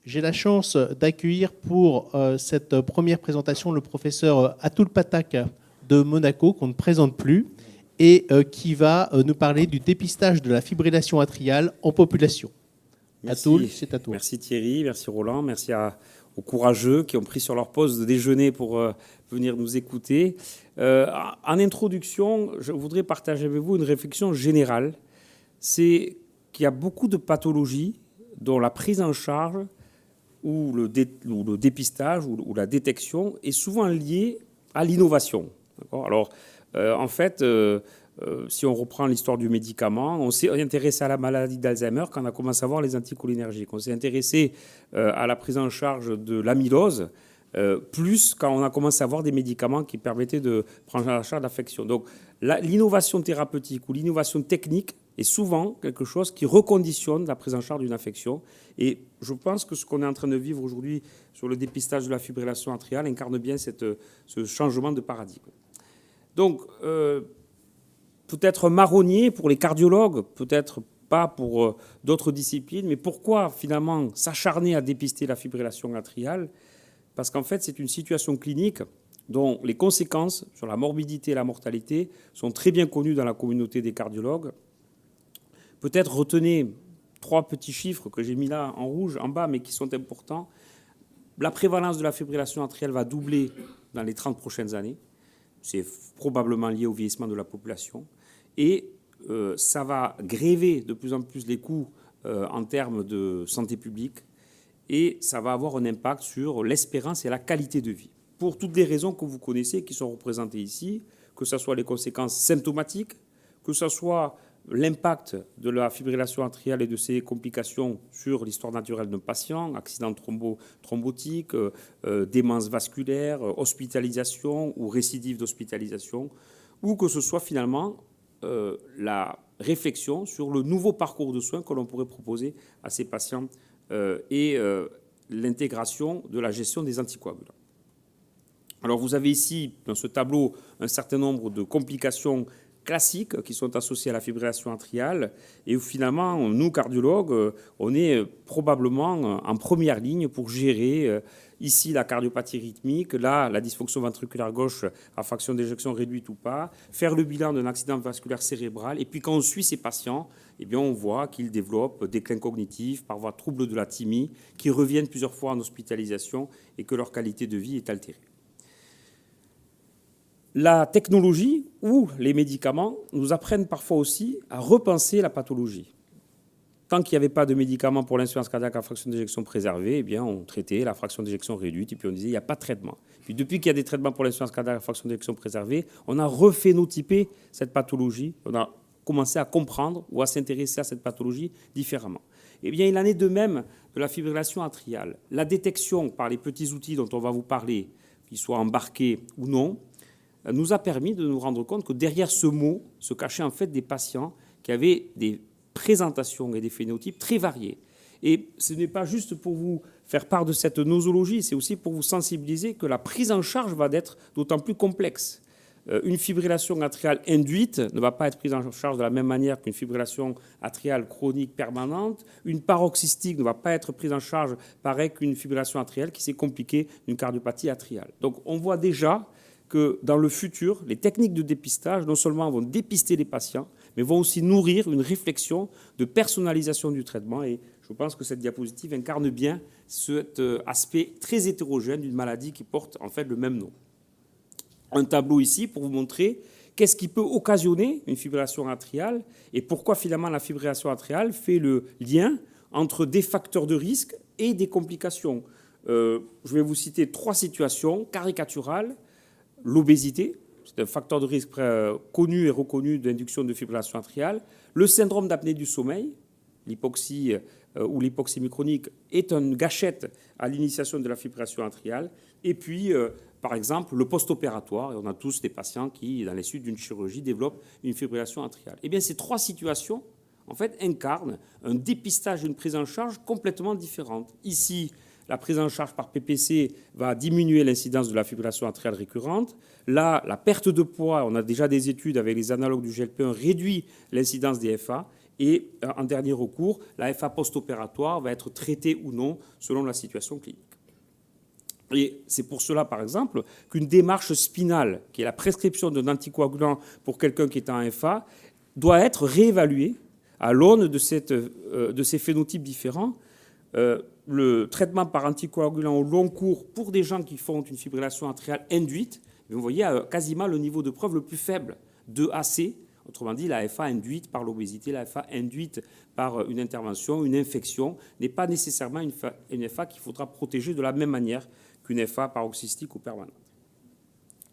J'ai la chance d'accueillir pour cette première présentation le professeur Atul Pathak de Monaco, qu'on ne présente plus, et qui va nous parler du dépistage de la fibrillation atriale en population. Merci. Atul, c'est à toi. Merci Thierry, merci Roland, merci aux courageux qui ont pris sur leur pause de déjeuner pour venir nous écouter. En introduction, je voudrais partager avec vous une réflexion générale. C'est qu'il y a beaucoup de pathologies dont la prise en charge ou le dépistage ou la détection est souvent liée à l'innovation. Alors, en fait, si on reprend l'histoire du médicament, on s'est intéressé à la maladie d'Alzheimer quand on a commencé à voir les anticholinergiques. On s'est intéressé à la prise en charge de l'amylose, plus quand on a commencé à voir des médicaments qui permettaient de prendre en charge l'affection. Donc, l'innovation thérapeutique ou l'innovation technique est souvent quelque chose qui reconditionne la prise en charge d'une affection. Et je pense que ce qu'on est en train de vivre aujourd'hui sur le dépistage de la fibrillation atriale incarne bien ce changement de paradigme. Donc, peut-être marronnier pour les cardiologues, peut-être pas pour d'autres disciplines, mais pourquoi finalement s'acharner à dépister la fibrillation atriale? Parce qu'en fait, c'est une situation clinique dont les conséquences sur la morbidité et la mortalité sont très bien connues dans la communauté des cardiologues. Peut-être retenez 3 petits chiffres que j'ai mis là en rouge, en bas, mais qui sont importants. La prévalence de la fibrillation atriale va doubler dans les 30 prochaines années. C'est probablement lié au vieillissement de la population. Et ça va gréver de plus en plus les coûts en termes de santé publique. Et ça va avoir un impact sur l'espérance et la qualité de vie. Pour toutes les raisons que vous connaissez, qui sont représentées ici, que ce soit les conséquences symptomatiques, que ce soit l'impact de la fibrillation atriale et de ses complications sur l'histoire naturelle d'un patient, accident thrombotique, démence vasculaire, hospitalisation ou récidive d'hospitalisation, ou que ce soit finalement la réflexion sur le nouveau parcours de soins que l'on pourrait proposer à ces patients et l'intégration de la gestion des anticoagulants. Alors vous avez ici, dans ce tableau, un certain nombre de complications classiques qui sont associés à la fibrillation atriale et où finalement, nous, cardiologues, on est probablement en première ligne pour gérer ici la cardiopathie rythmique, là, la dysfonction ventriculaire gauche à fraction d'éjection réduite ou pas, faire le bilan d'un accident vasculaire cérébral. Et puis quand on suit ces patients, eh bien, on voit qu'ils développent déclin cognitif, parfois troubles de la thymie, qui reviennent plusieurs fois en hospitalisation et que leur qualité de vie est altérée. La technologie ou les médicaments nous apprennent parfois aussi à repenser la pathologie. Tant qu'il n'y avait pas de médicaments pour l'insuffisance cardiaque à fraction d'éjection préservée, eh bien, on traitait la fraction d'éjection réduite et puis on disait il n'y a pas de traitement. Puis depuis qu'il y a des traitements pour l'insuffisance cardiaque à fraction d'éjection préservée, on a rephénotypé cette pathologie, on a commencé à comprendre ou à s'intéresser à cette pathologie différemment. Eh bien, il en est de même de la fibrillation atriale. La détection par les petits outils dont on va vous parler, qu'ils soient embarqués ou non, nous a permis de nous rendre compte que derrière ce mot se cachaient en fait des patients qui avaient des présentations et des phénotypes très variés. Et ce n'est pas juste pour vous faire part de cette nosologie, c'est aussi pour vous sensibiliser que la prise en charge va être d'autant plus complexe. Une fibrillation atriale induite ne va pas être prise en charge de la même manière qu'une fibrillation atriale chronique permanente. Une paroxystique ne va pas être prise en charge pareil qu'une fibrillation atriale qui s'est compliquée d'une cardiopathie atriale. Donc on voit déjà que dans le futur, les techniques de dépistage non seulement vont dépister les patients, mais vont aussi nourrir une réflexion de personnalisation du traitement. Et je pense que cette diapositive incarne bien cet aspect très hétérogène d'une maladie qui porte en fait le même nom. Un tableau ici pour vous montrer qu'est-ce qui peut occasionner une fibrillation atriale et pourquoi finalement la fibrillation atriale fait le lien entre des facteurs de risque et des complications. Je vais vous citer 3 situations caricaturales. L'obésité, c'est un facteur de risque connu et reconnu d'induction de fibrillation atriale. Le syndrome d'apnée du sommeil, l'hypoxie ou l'hypoxémie chronique, est une gâchette à l'initiation de la fibrillation atriale. Et puis, par exemple, le post-opératoire. Et on a tous des patients qui, dans les suites d'une chirurgie, développent une fibrillation atriale. Eh bien, ces 3 situations, en fait, incarnent un dépistage et une prise en charge complètement différentes. Ici, la prise en charge par PPC va diminuer l'incidence de la fibrillation atriale récurrente. Là, la perte de poids, on a déjà des études avec les analogues du GLP-1, réduit l'incidence des FA. Et en dernier recours, la FA post-opératoire va être traitée ou non selon la situation clinique. Et c'est pour cela, par exemple, qu'une démarche spinale, qui est la prescription d'un anticoagulant pour quelqu'un qui est en FA, doit être réévaluée à l'aune de ces phénotypes différents. Le traitement par anticoagulant au long cours pour des gens qui font une fibrillation atriale induite, vous voyez quasiment le niveau de preuve le plus faible, 2AC, autrement dit la FA induite par l'obésité, la FA induite par une intervention, une infection, n'est pas nécessairement une FA qu'il faudra protéger de la même manière qu'une FA paroxystique ou permanente.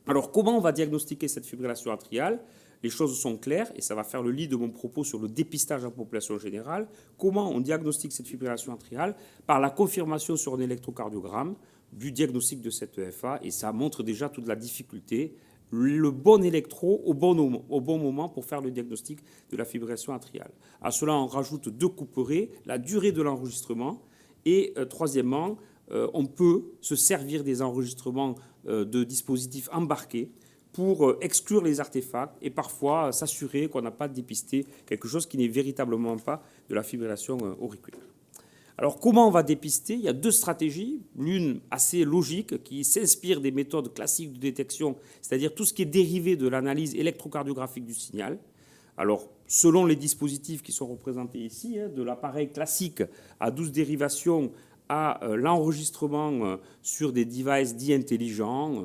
Alors comment on va diagnostiquer cette fibrillation atriale ? Les choses sont claires, et ça va faire le lit de mon propos sur le dépistage en population générale. Comment on diagnostique cette fibrillation atriale ? Par la confirmation sur un électrocardiogramme du diagnostic de cette FA, et ça montre déjà toute la difficulté, le bon électro au bon moment pour faire le diagnostic de la fibrillation atriale. À cela, on rajoute 2 couperets, la durée de l'enregistrement, et troisièmement, on peut se servir des enregistrements de dispositifs embarqués pour exclure les artefacts et parfois s'assurer qu'on n'a pas dépisté quelque chose qui n'est véritablement pas de la fibrillation auriculaire. Alors comment on va dépister ? Il y a 2 stratégies, l'une assez logique qui s'inspire des méthodes classiques de détection, c'est-à-dire tout ce qui est dérivé de l'analyse électrocardiographique du signal. Alors selon les dispositifs qui sont représentés ici, de l'appareil classique à 12 dérivations à l'enregistrement sur des devices dits intelligents,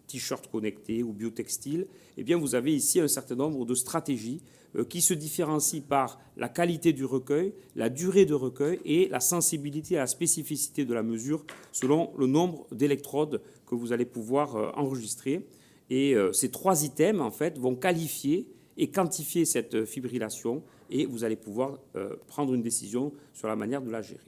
t-shirt connectés ou biotextiles, eh bien vous avez ici un certain nombre de stratégies qui se différencient par la qualité du recueil, la durée de recueil et la sensibilité à la spécificité de la mesure selon le nombre d'électrodes que vous allez pouvoir enregistrer. Et ces 3 items, en fait, vont qualifier et quantifier cette fibrillation et vous allez pouvoir prendre une décision sur la manière de la gérer.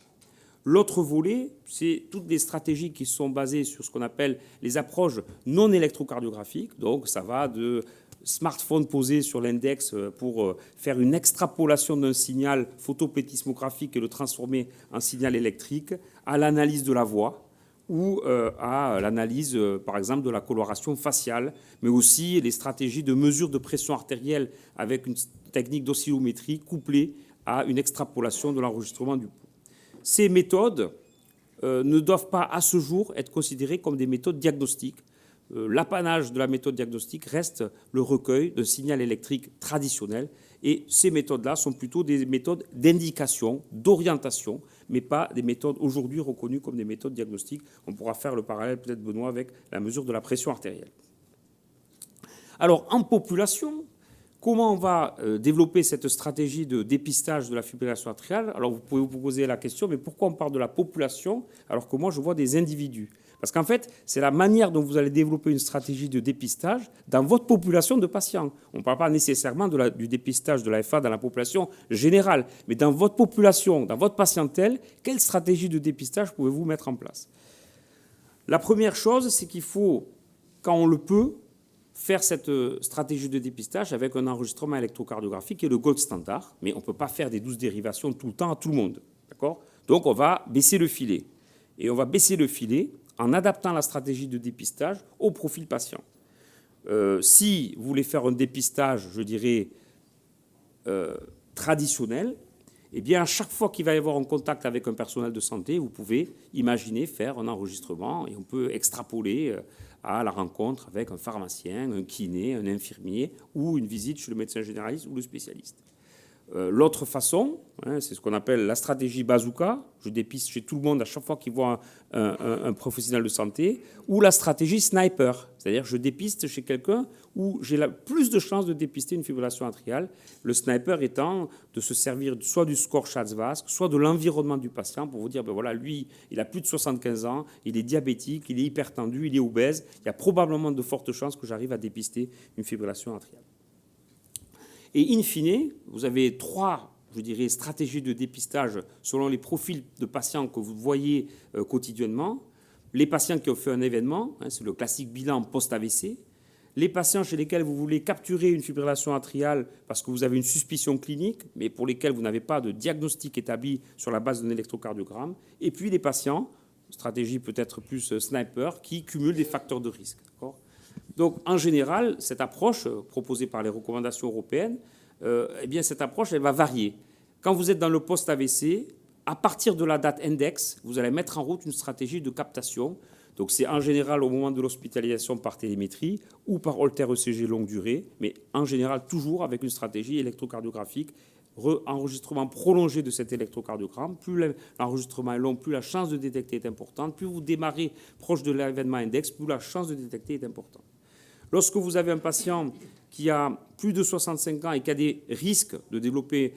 L'autre volet, c'est toutes les stratégies qui sont basées sur ce qu'on appelle les approches non électrocardiographiques. Donc, ça va de smartphone posé sur l'index pour faire une extrapolation d'un signal photoplétismographique et le transformer en signal électrique, à l'analyse de la voix ou à l'analyse, par exemple, de la coloration faciale, mais aussi les stratégies de mesure de pression artérielle avec une technique d'oscillométrie couplée à une extrapolation de l'enregistrement du pouls. Ces méthodes ne doivent pas, à ce jour, être considérées comme des méthodes diagnostiques. L'apanage de la méthode diagnostique reste le recueil d'un signal électrique traditionnel. Et ces méthodes-là sont plutôt des méthodes d'indication, d'orientation, mais pas des méthodes aujourd'hui reconnues comme des méthodes diagnostiques. On pourra faire le parallèle, peut-être, Benoît, avec la mesure de la pression artérielle. Alors, en population, comment on va développer cette stratégie de dépistage de la fibrillation atriale ? Alors, vous pouvez vous poser la question, mais pourquoi on parle de la population alors que moi, je vois des individus ? Parce qu'en fait, c'est la manière dont vous allez développer une stratégie de dépistage dans votre population de patients. On ne parle pas nécessairement du dépistage de la FA dans la population générale, mais dans votre population, dans votre patientèle, quelle stratégie de dépistage pouvez-vous mettre en place ? La première chose, c'est qu'il faut, quand on le peut, faire cette stratégie de dépistage avec un enregistrement électrocardiographique qui est le gold standard, mais on ne peut pas faire des 12 dérivations tout le temps à tout le monde. D'accord ? Donc on va baisser le filet. Et on va baisser le filet en adaptant la stratégie de dépistage au profil patient. Si vous voulez faire un dépistage, je dirais, traditionnel, eh bien, à chaque fois qu'il va y avoir un contact avec un personnel de santé, vous pouvez imaginer faire un enregistrement et on peut extrapoler à la rencontre avec un pharmacien, un kiné, un infirmier ou une visite chez le médecin généraliste ou le spécialiste. L'autre façon, c'est ce qu'on appelle la stratégie bazooka, je dépiste chez tout le monde à chaque fois qu'il voit un professionnel de santé, ou la stratégie sniper, c'est-à-dire je dépiste chez quelqu'un où j'ai plus de chances de dépister une fibrillation atriale, le sniper étant de se servir soit du score Schatz-Vasque, soit de l'environnement du patient pour vous dire, ben voilà, lui, il a plus de 75 ans, il est diabétique, il est hypertendu, il est obèse, il y a probablement de fortes chances que j'arrive à dépister une fibrillation atriale. Et in fine, vous avez 3, je dirais, stratégies de dépistage selon les profils de patients que vous voyez quotidiennement. Les patients qui ont fait un événement, c'est le classique bilan post-AVC. Les patients chez lesquels vous voulez capturer une fibrillation atriale parce que vous avez une suspicion clinique, mais pour lesquels vous n'avez pas de diagnostic établi sur la base d'un électrocardiogramme. Et puis les patients, stratégie peut-être plus sniper, qui cumulent des facteurs de risque. D'accord ? Donc, en général, cette approche proposée par les recommandations européennes, eh bien, cette approche, elle va varier. quand vous êtes dans le post-AVC, à partir de la date index, vous allez mettre en route une stratégie de captation. Donc c'est en général au moment de l'hospitalisation par télémétrie ou par Holter ECG longue durée, mais en général toujours avec une stratégie électrocardiographique, enregistrement prolongé de cet électrocardiogramme. Plus l'enregistrement est long, plus la chance de détecter est importante. Plus vous démarrez proche de l'événement index, plus la chance de détecter est importante. Lorsque vous avez un patient qui a plus de 65 ans et qui a des risques de développer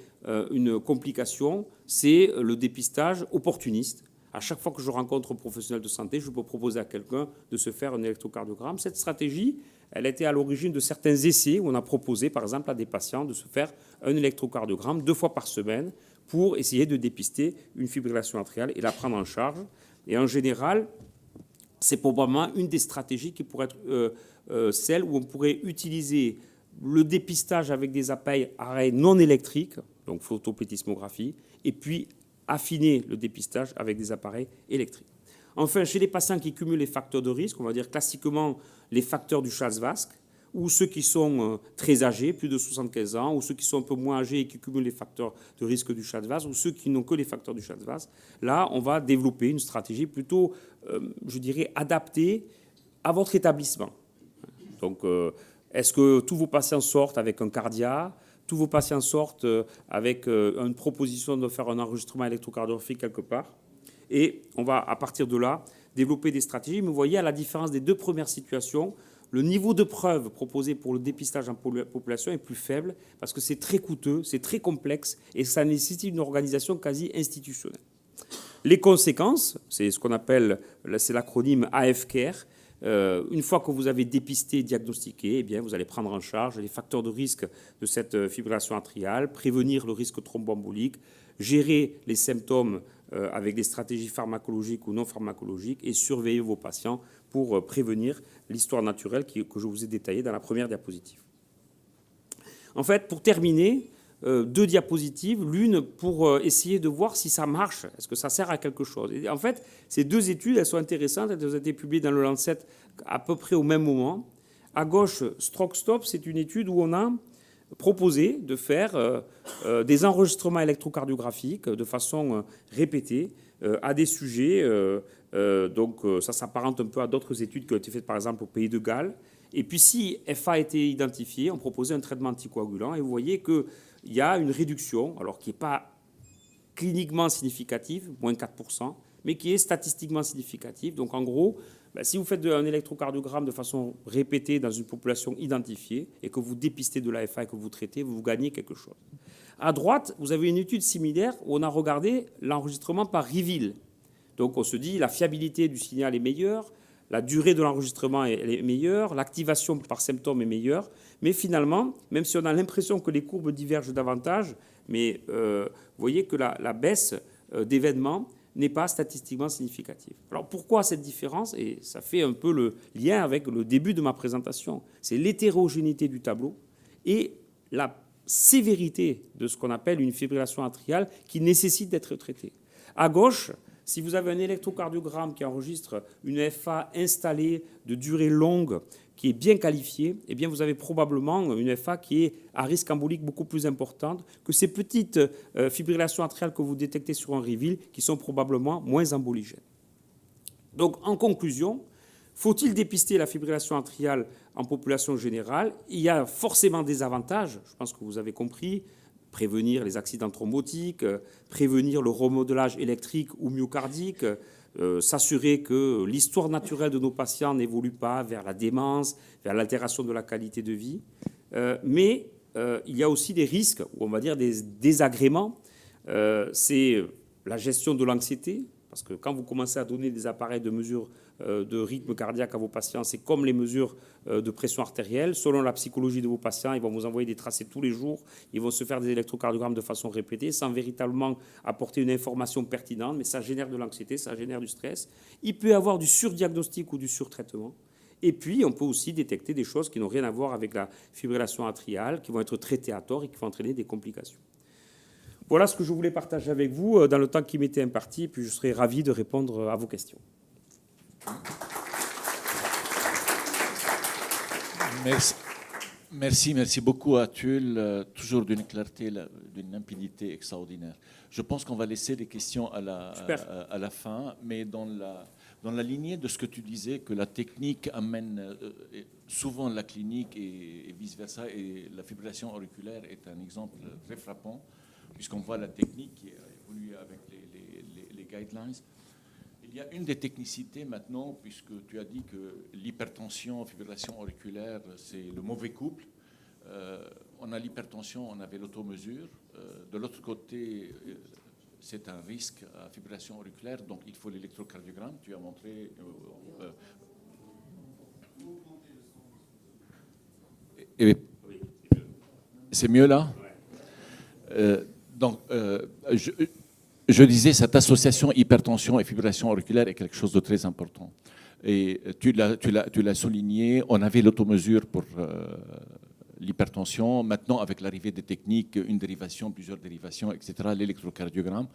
une complication, c'est le dépistage opportuniste. À chaque fois que je rencontre un professionnel de santé, je peux proposer à quelqu'un de se faire un électrocardiogramme. Cette stratégie, elle était à l'origine de certains essais où on a proposé, par exemple, à des patients de se faire un électrocardiogramme 2 fois par semaine pour essayer de dépister une fibrillation atriale et la prendre en charge. Et en général, c'est probablement une des stratégies qui pourrait être celle où on pourrait utiliser le dépistage avec des appareils non électriques, donc photoplétismographie, et puis affiner le dépistage avec des appareils électriques. Enfin, chez les patients qui cumulent les facteurs de risque, on va dire classiquement les facteurs du Chasles-Vasque, ou ceux qui sont très âgés, plus de 75 ans, ou ceux qui sont un peu moins âgés et qui cumulent les facteurs de risque du Chasles-Vasque, ou ceux qui n'ont que les facteurs du Chasles-Vasque, là, on va développer une stratégie plutôt, je dirais, adaptée à votre établissement. Donc, est-ce que tous vos patients sortent avec un cardia ? Tous vos patients sortent avec une proposition de faire un enregistrement électrocardiographique quelque part. Et on va, à partir de là, développer des stratégies. Mais vous voyez, à la différence des 2 premières situations, le niveau de preuve proposé pour le dépistage en population est plus faible parce que c'est très coûteux, c'est très complexe et ça nécessite une organisation quasi institutionnelle. Les conséquences, c'est ce qu'on appelle, c'est l'acronyme AFCARE. Une fois que vous avez dépisté et diagnostiqué, eh bien, vous allez prendre en charge les facteurs de risque de cette fibrillation atriale, prévenir le risque thromboembolique, gérer les symptômes avec des stratégies pharmacologiques ou non pharmacologiques et surveiller vos patients pour prévenir l'histoire naturelle que je vous ai détaillée dans la première diapositive. En fait, pour terminer, 2 diapositives, l'une pour essayer de voir si ça marche, est-ce que ça sert à quelque chose. Et en fait, ces 2 études, elles sont intéressantes, elles ont été publiées dans le Lancet à peu près au même moment. À gauche, Stroke Stop, c'est une étude où on a proposé de faire des enregistrements électrocardiographiques de façon répétée à des sujets. Donc ça s'apparente un peu à d'autres études qui ont été faites par exemple au Pays de Galles. Et puis si FA était identifié, on proposait un traitement anticoagulant et vous voyez qu'il y a une réduction, alors qui n'est pas cliniquement significative, moins 4%, mais qui est statistiquement significative. Donc en gros, si vous faites un électrocardiogramme de façon répétée dans une population identifiée et que vous dépistez de l'AFA et que vous traitez, vous gagnez quelque chose. À droite, vous avez une étude similaire où on a regardé l'enregistrement par reveal. Donc on se dit la fiabilité du signal est meilleure, la durée de l'enregistrement est meilleure, l'activation par symptômes est meilleure, mais finalement, même si on a l'impression que les courbes divergent davantage, mais vous voyez que la baisse d'événements n'est pas statistiquement significative. Alors pourquoi cette différence? Et ça fait un peu le lien avec le début de ma présentation. C'est l'hétérogénéité du tableau et la sévérité de ce qu'on appelle une fibrillation atriale qui nécessite d'être traitée. À gauche, si vous avez un électrocardiogramme qui enregistre une FA installée de durée longue, qui est bien qualifiée, eh bien vous avez probablement une FA qui est à risque embolique beaucoup plus importante que ces petites fibrillations atriales que vous détectez sur un reveal qui sont probablement moins emboligènes. Donc, en conclusion, faut-il dépister la fibrillation atriale en population générale? Il y a forcément des avantages, je pense que vous avez compris, prévenir les accidents thrombotiques, prévenir le remodelage électrique ou myocardique, s'assurer que l'histoire naturelle de nos patients n'évolue pas vers la démence, vers l'altération de la qualité de vie. Mais il y a aussi des risques, ou on va dire des désagréments. C'est la gestion de l'anxiété, parce que quand vous commencez à donner des appareils de mesure de rythme cardiaque à vos patients, c'est comme les mesures de pression artérielle. Selon la psychologie de vos patients, ils vont vous envoyer des tracés tous les jours, ils vont se faire des électrocardiogrammes de façon répétée, sans véritablement apporter une information pertinente, mais ça génère de l'anxiété, ça génère du stress. Il peut y avoir du surdiagnostic ou du surtraitement. Et puis, on peut aussi détecter des choses qui n'ont rien à voir avec la fibrillation atriale, qui vont être traitées à tort et qui vont entraîner des complications. Voilà ce que je voulais partager avec vous dans le temps qui m'était imparti, puis je serai ravi de répondre à vos questions. Merci. Merci beaucoup Atul, toujours d'une clarté, d'une limpidité extraordinaire. Je pense qu'on va laisser les questions à la fin, mais dans la lignée de ce que tu disais, que la technique amène souvent la clinique et vice-versa, et la fibrillation auriculaire est un exemple très frappant, puisqu'on voit la technique qui évolue avec les guidelines. Il y a une des technicités maintenant, puisque tu as dit que l'hypertension, fibrillation auriculaire, c'est le mauvais couple. On a l'hypertension, on avait l'automesure. De l'autre côté, c'est un risque à fibrillation auriculaire, donc il faut l'électrocardiogramme. Tu as montré. C'est mieux là. Donc, je disais, cette association hypertension et fibrillation auriculaire est quelque chose de très important. Et tu l'as souligné, on avait l'automesure pour l'hypertension. Maintenant, avec l'arrivée des techniques, une dérivation, plusieurs dérivations, etc., l'électrocardiogramme,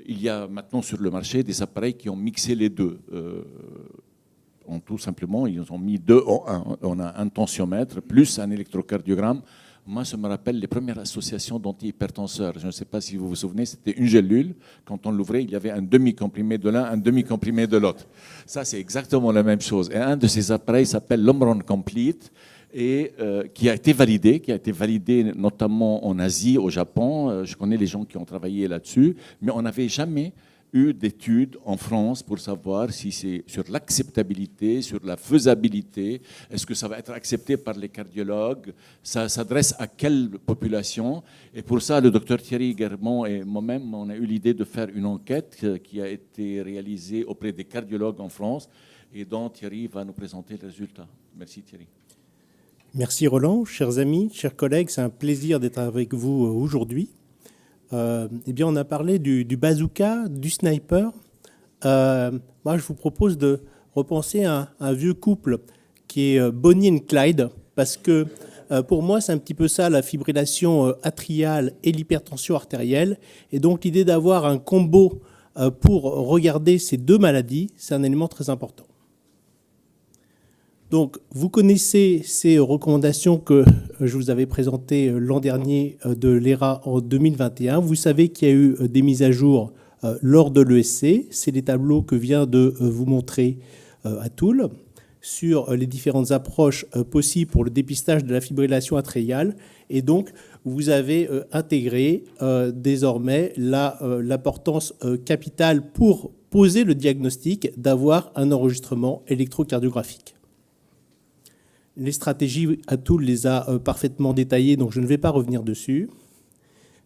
il y a maintenant sur le marché des appareils qui ont mixé les deux. Tout simplement, ils ont mis deux en un. On a un tensiomètre plus un électrocardiogramme. Moi, ça me rappelle les premières associations d'antihypertenseurs. Je ne sais pas si vous vous souvenez, c'était une gélule. Quand on l'ouvrait, il y avait un demi-comprimé de l'un, un demi-comprimé de l'autre. Ça, c'est exactement la même chose. Et un de ces appareils s'appelle l'Omron Complete, et qui a été validé notamment en Asie, au Japon. Je connais les gens qui ont travaillé là-dessus, mais on n'avait jamais eu d'études en France pour savoir si c'est sur l'acceptabilité, sur la faisabilité, est-ce que ça va être accepté par les cardiologues, ça s'adresse à quelle population. Et pour ça, le docteur Thierry Guermont et moi-même, on a eu l'idée de faire une enquête qui a été réalisée auprès des cardiologues en France et dont Thierry va nous présenter les résultats. Merci Thierry. Merci Roland, chers amis, chers collègues, c'est un plaisir d'être avec vous aujourd'hui. Eh bien, on a parlé du bazooka, du sniper. Moi, je vous propose de repenser à un vieux couple qui est Bonnie and Clyde, parce que pour moi, c'est un petit peu ça, la fibrillation atriale et l'hypertension artérielle. Et donc, l'idée d'avoir un combo pour regarder ces deux maladies, c'est un élément très important. Donc, vous connaissez ces recommandations que je vous avais présentées l'an dernier de l'ERA en 2021. Vous savez qu'il y a eu des mises à jour lors de l'ESC. C'est les tableaux que vient de vous montrer Atul sur les différentes approches possibles pour le dépistage de la fibrillation atriale. Et donc, vous avez intégré désormais l'importance capitale pour poser le diagnostic d'avoir un enregistrement électrocardiographique. Les stratégies, Atul les a parfaitement détaillées, donc je ne vais pas revenir dessus.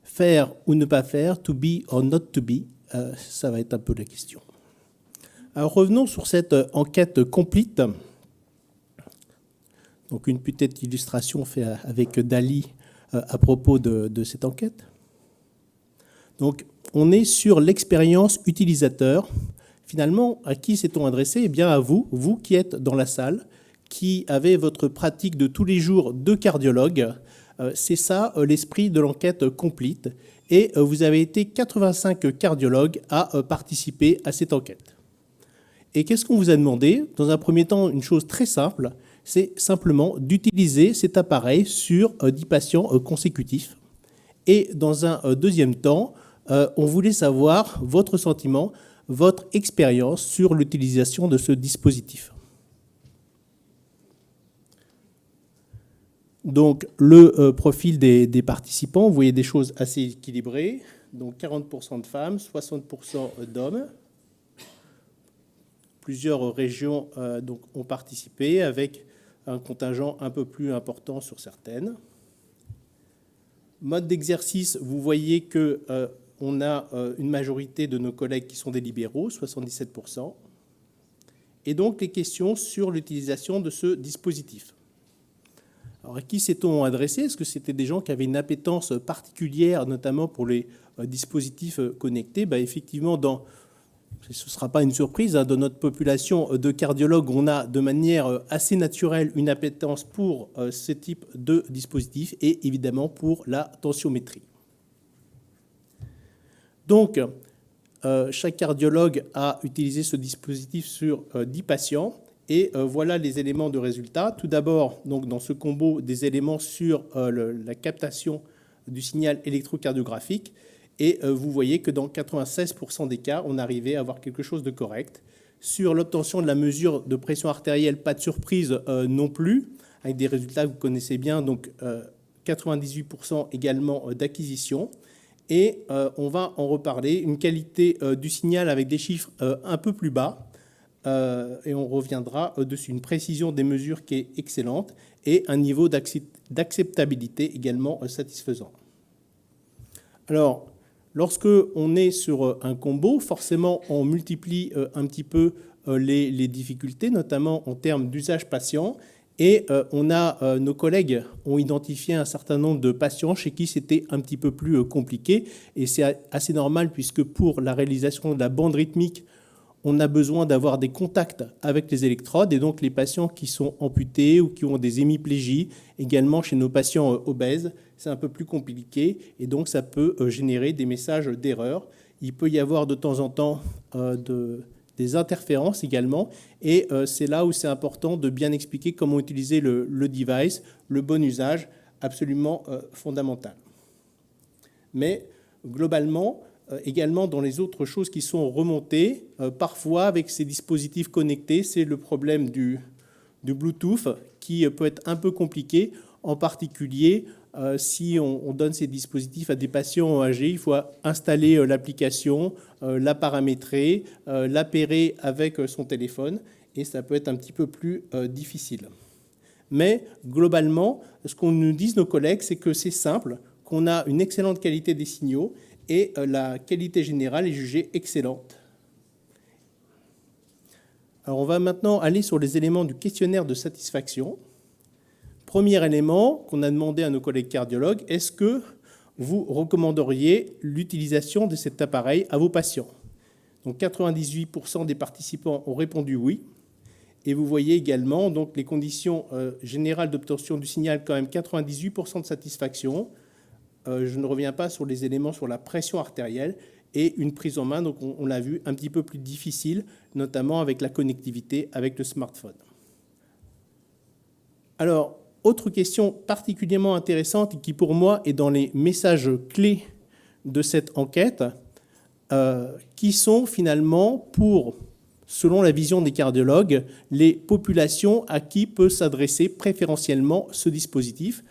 Faire ou ne pas faire, to be or not to be, ça va être un peu la question. Alors revenons sur cette enquête complète. Donc une petite illustration faite avec Dali à propos de cette enquête. Donc on est sur l'expérience utilisateur. Finalement, à qui s'est-on adressé? Eh bien à vous, vous qui êtes dans la salle, qui avez votre pratique de tous les jours de cardiologue. C'est ça l'esprit de l'enquête complète. Et vous avez été 85 cardiologues à participer à cette enquête. Et qu'est-ce qu'on vous a demandé? Dans un premier temps, une chose très simple, c'est simplement d'utiliser cet appareil sur 10 patients consécutifs. Et dans un deuxième temps, on voulait savoir votre sentiment, votre expérience sur l'utilisation de ce dispositif. Donc, le profil des participants, vous voyez des choses assez équilibrées. Donc, 40% de femmes, 60% d'hommes. Plusieurs régions donc, ont participé avec un contingent un peu plus important sur certaines. Mode d'exercice, vous voyez qu'on a une majorité de nos collègues qui sont des libéraux, 77%. Et donc, les questions sur l'utilisation de ce dispositif. Alors, à qui s'est-on adressé? Est-ce que c'était des gens qui avaient une appétence particulière, notamment pour les dispositifs connectés? Effectivement, ce ne sera pas une surprise, dans notre population de cardiologues, on a de manière assez naturelle une appétence pour ce type de dispositif et évidemment pour la tensiométrie. Donc, chaque cardiologue a utilisé ce dispositif sur 10 patients. Et voilà les éléments de résultat. Tout d'abord, donc, dans ce combo, des éléments sur la captation du signal électrocardiographique. Et vous voyez que dans 96% des cas, on arrivait à avoir quelque chose de correct. Sur l'obtention de la mesure de pression artérielle, pas de surprise non plus, avec des résultats que vous connaissez bien, donc 98% également d'acquisition. Et on va en reparler, une qualité du signal avec des chiffres un peu plus bas, et on reviendra dessus. Une précision des mesures qui est excellente et un niveau d'acceptabilité également satisfaisant. Alors, lorsque on est sur un combo, forcément, on multiplie un petit peu les difficultés, notamment en termes d'usage patient. Et nos collègues ont identifié un certain nombre de patients chez qui c'était un petit peu plus compliqué. Et c'est assez normal puisque pour la réalisation de la bande rythmique, on a besoin d'avoir des contacts avec les électrodes. Et donc les patients qui sont amputés ou qui ont des hémiplégies, également chez nos patients obèses, c'est un peu plus compliqué. Et donc ça peut générer des messages d'erreur. Il peut y avoir de temps en temps des interférences également. Et c'est là où c'est important de bien expliquer comment utiliser le device, le bon usage, absolument fondamental. Mais globalement, également dans les autres choses qui sont remontées, parfois avec ces dispositifs connectés, c'est le problème du Bluetooth qui peut être un peu compliqué, en particulier si on donne ces dispositifs à des patients âgés, il faut installer l'application, la paramétrer, l'appairer avec son téléphone, et ça peut être un petit peu plus difficile. Mais globalement, ce qu'on nous disent nos collègues, c'est que c'est simple, qu'on a une excellente qualité des signaux, et la qualité générale est jugée excellente. Alors on va maintenant aller sur les éléments du questionnaire de satisfaction. Premier élément qu'on a demandé à nos collègues cardiologues, est-ce que vous recommanderiez l'utilisation de cet appareil à vos patients? Donc 98% des participants ont répondu oui. Et vous voyez également donc, les conditions générales d'obtention du signal, quand même 98% de satisfaction. Je ne reviens pas sur les éléments sur la pression artérielle et une prise en main, donc on l'a vu, un petit peu plus difficile, notamment avec la connectivité avec le smartphone. Alors, autre question particulièrement intéressante et qui pour moi est dans les messages clés de cette enquête, qui sont finalement selon la vision des cardiologues, les populations à qui peut s'adresser préférentiellement ce dispositif,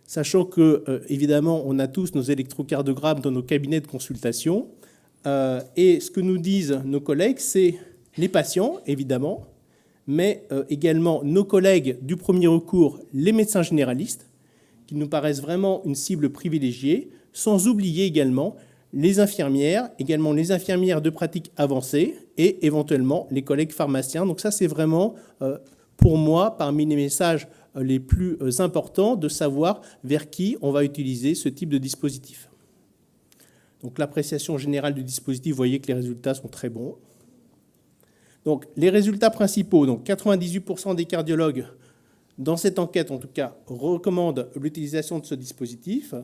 sachant que, évidemment, on a tous nos électrocardiogrammes dans nos cabinets de consultation. Et ce que nous disent nos collègues, c'est les patients, évidemment, mais également nos collègues du premier recours, les médecins généralistes, qui nous paraissent vraiment une cible privilégiée, sans oublier également les infirmières de pratique avancée et éventuellement les collègues pharmaciens. Donc ça, c'est vraiment, pour moi, parmi les messages les plus importants, de savoir vers qui on va utiliser ce type de dispositif. Donc l'appréciation générale du dispositif, vous voyez que les résultats sont très bons. Donc les résultats principaux, donc 98% des cardiologues, dans cette enquête en tout cas, recommandent l'utilisation de ce dispositif.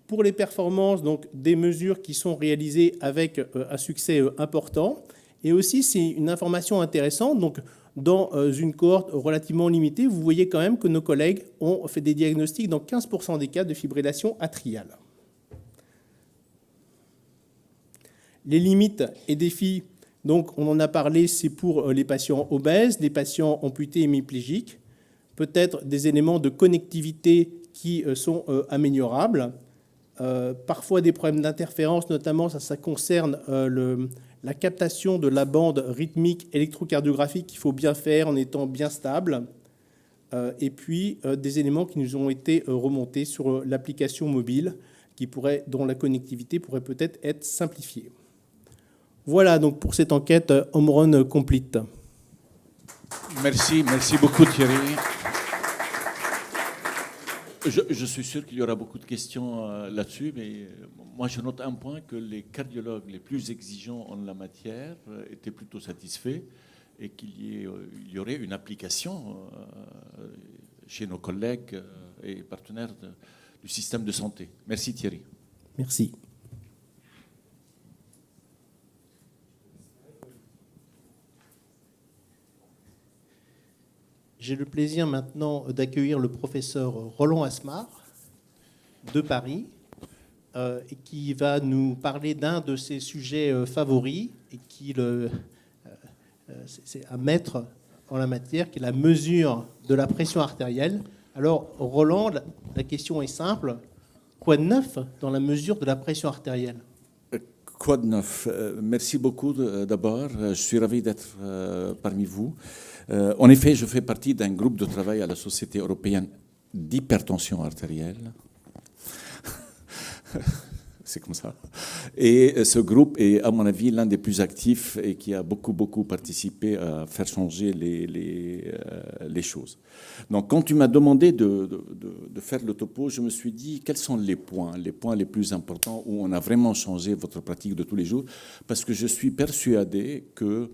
Pour les performances, donc des mesures qui sont réalisées avec un succès important. Et aussi, c'est une information intéressante, donc dans une cohorte relativement limitée, vous voyez quand même que nos collègues ont fait des diagnostics dans 15% des cas de fibrillation atriale. Les limites et défis, donc on en a parlé, c'est pour les patients obèses, les patients amputés hémiplégiques, peut-être des éléments de connectivité qui sont améliorables, parfois des problèmes d'interférence, notamment ça concerne la captation de la bande rythmique électrocardiographique qu'il faut bien faire en étant bien stable, et puis des éléments qui nous ont été remontés sur l'application mobile dont la connectivité pourrait peut-être être simplifiée. Voilà donc pour cette enquête Home Run Complete. Merci beaucoup Thierry. Je suis sûr qu'il y aura beaucoup de questions là-dessus, mais moi je note un point, que les cardiologues les plus exigeants en la matière étaient plutôt satisfaits et qu'il y aurait une application chez nos collègues et partenaires du système de santé. Merci Thierry. Merci. J'ai le plaisir maintenant d'accueillir le professeur Roland Asmar de Paris, et qui va nous parler d'un de ses sujets favoris, et qui c'est un maître en la matière, qui est la mesure de la pression artérielle. Alors, Roland, la question est simple. Quoi de neuf dans la mesure de la pression artérielle ? Quoi de neuf ? Merci beaucoup d'abord. Je suis ravi d'être parmi vous. En effet, je fais partie d'un groupe de travail à la Société européenne d'hypertension artérielle. C'est comme ça. Et ce groupe est, à mon avis, l'un des plus actifs et qui a beaucoup participé à faire changer les choses. Donc, quand tu m'as demandé de faire le topo, je me suis dit, quels sont les points les plus importants où on a vraiment changé votre pratique de tous les jours? Parce que je suis persuadé que,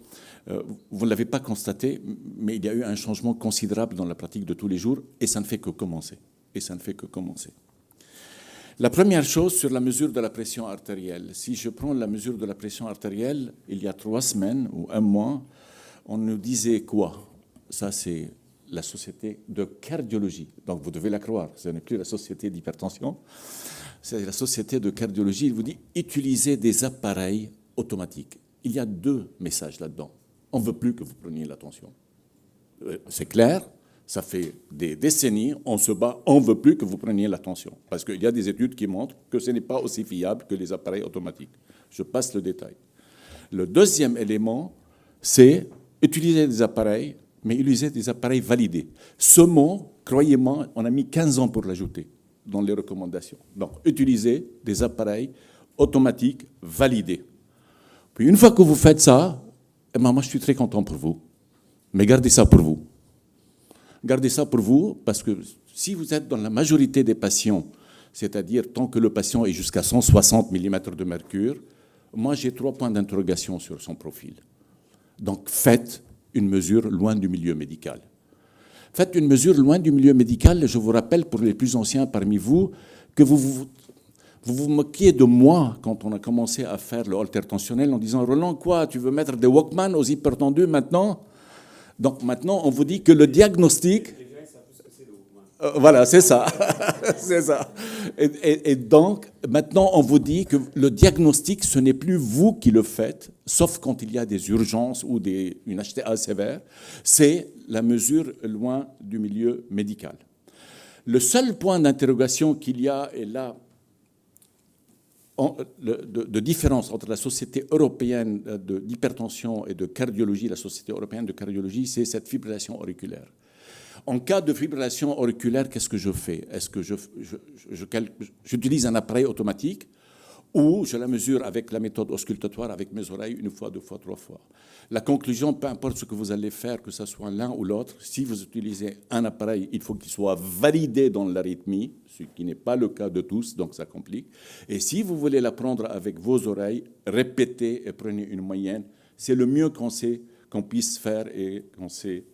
vous ne l'avez pas constaté, mais il y a eu un changement considérable dans la pratique de tous les jours, et ça ne fait que commencer. La première chose sur la mesure de la pression artérielle. Si je prends la mesure de la pression artérielle, il y a 3 semaines ou 1 mois, on nous disait quoi? Ça, c'est la société de cardiologie. Donc, vous devez la croire. Ce n'est plus la société d'hypertension. C'est la société de cardiologie. Il vous dit utilisez des appareils automatiques. Il y a 2 messages là-dedans. On ne veut plus que vous preniez l'attention. C'est clair. Ça fait des décennies, on se bat, on ne veut plus que vous preniez l'attention. Parce qu'il y a des études qui montrent que ce n'est pas aussi fiable que les appareils automatiques. Je passe le détail. Le deuxième élément, c'est utiliser des appareils, mais utiliser des appareils validés. Ce mot, croyez-moi, on a mis 15 ans pour l'ajouter dans les recommandations. Donc, utiliser des appareils automatiques validés. Puis une fois que vous faites ça, eh ben moi je suis très content pour vous. Mais gardez ça pour vous. Gardez ça pour vous, parce que si vous êtes dans la majorité des patients, c'est-à-dire tant que le patient est jusqu'à 160 mm de mercure, moi j'ai 3 points d'interrogation sur son profil. Donc faites une mesure loin du milieu médical. Faites une mesure loin du milieu médical. Je vous rappelle, pour les plus anciens parmi vous, que vous moquiez de moi quand on a commencé à faire le holter tensionnel en disant « Roland, quoi, tu veux mettre des Walkman aux hypertendus maintenant ?» Donc maintenant, on vous dit que le diagnostic... voilà, c'est ça. C'est ça. Et donc, maintenant, on vous dit que le diagnostic, ce n'est plus vous qui le faites, sauf quand il y a des urgences ou une HTA sévère, c'est la mesure loin du milieu médical. Le seul point d'interrogation qu'il y a, et là, de différence entre la Société européenne d'hypertension et de cardiologie, la Société européenne de cardiologie, c'est cette fibrillation auriculaire. En cas de fibrillation auriculaire, qu'est-ce que je fais? Est-ce que j'utilise un appareil automatique ou je la mesure avec la méthode auscultatoire, avec mes oreilles, 1 fois, 2 fois, 3 fois? La conclusion, peu importe ce que vous allez faire, que ce soit l'un ou l'autre, si vous utilisez un appareil, il faut qu'il soit validé dans l'arythmie, ce qui n'est pas le cas de tous, donc ça complique. Et si vous voulez la prendre avec vos oreilles, répétez et prenez une moyenne. C'est le mieux qu'on puisse faire et qu'on sait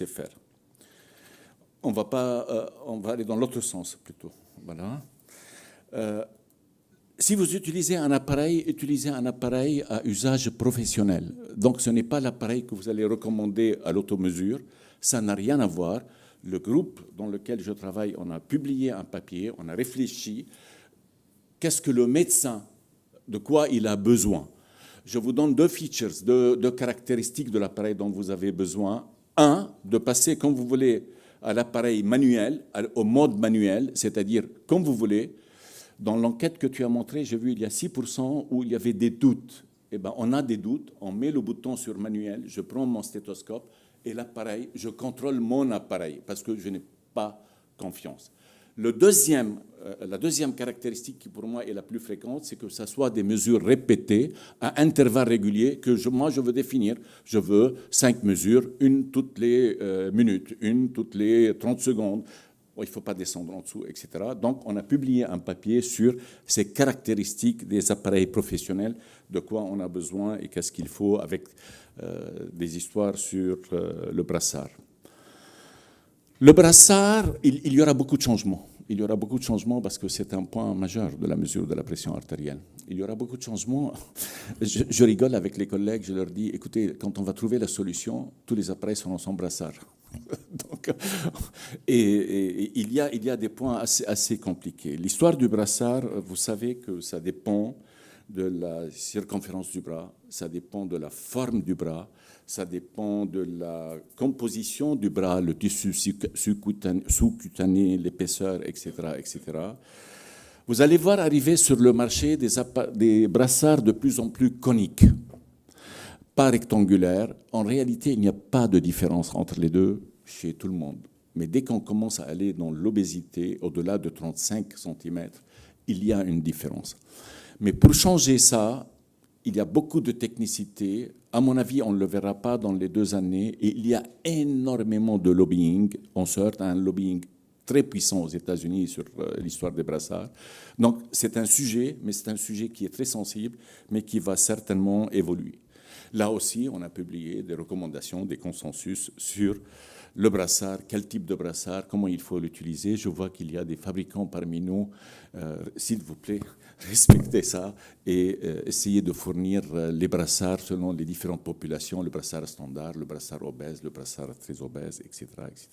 faire. On va aller dans l'autre sens plutôt. Voilà. Si vous utilisez un appareil à usage professionnel. Donc, ce n'est pas l'appareil que vous allez recommander à l'automesure. Ça n'a rien à voir. Le groupe dans lequel je travaille, on a publié un papier, on a réfléchi. Qu'est-ce que le médecin, de quoi il a besoin? Je vous donne 2 features, 2 caractéristiques de l'appareil dont vous avez besoin. 1, de passer comme vous voulez à l'appareil manuel, au mode manuel, c'est-à-dire comme vous voulez. Dans l'enquête que tu as montrée, j'ai vu il y a 6% où il y avait des doutes. Eh bien, on a des doutes, on met le bouton sur manuel, je prends mon stéthoscope et l'appareil, je contrôle mon appareil parce que je n'ai pas confiance. La deuxième caractéristique qui pour moi est la plus fréquente, c'est que ça soit des mesures répétées à intervalles réguliers que moi je veux définir. Je veux 5 mesures, une toutes les minutes, une toutes les 30 secondes. Il ne faut pas descendre en dessous, etc. Donc, on a publié un papier sur ces caractéristiques des appareils professionnels, de quoi on a besoin et qu'est-ce qu'il faut, avec des histoires sur le brassard. Le brassard, il y aura beaucoup de changements. Il y aura beaucoup de changements parce que c'est un point majeur de la mesure de la pression artérielle. Il y aura beaucoup de changements. Je rigole avec les collègues, je leur dis, écoutez, quand on va trouver la solution, tous les appareils seront sans brassard. Donc, et il y a des points assez compliqués. L'histoire du brassard, vous savez que ça dépend de la circonférence du bras, ça dépend de la forme du bras, ça dépend de la composition du bras, le tissu sous-cutané, l'épaisseur, etc., etc. Vous allez voir arriver sur le marché des brassards de plus en plus coniques, pas rectangulaires. En réalité, il n'y a pas de différence entre les deux chez tout le monde. Mais dès qu'on commence à aller dans l'obésité, au-delà de 35 cm, il y a une différence. Mais pour changer ça, il y a beaucoup de technicité. À mon avis, on ne le verra pas dans les 2 années. Et il y a énormément de lobbying. On se heurte à un lobbying très puissant aux États-Unis sur l'histoire des brassards. Donc, c'est un sujet, mais c'est un sujet qui est très sensible, mais qui va certainement évoluer. Là aussi, on a publié des recommandations, des consensus sur le brassard, quel type de brassard, comment il faut l'utiliser. Je vois qu'il y a des fabricants parmi nous. S'il vous plaît, respectez ça et essayez de fournir les brassards selon les différentes populations, le brassard standard, le brassard obèse, le brassard très obèse, etc., etc.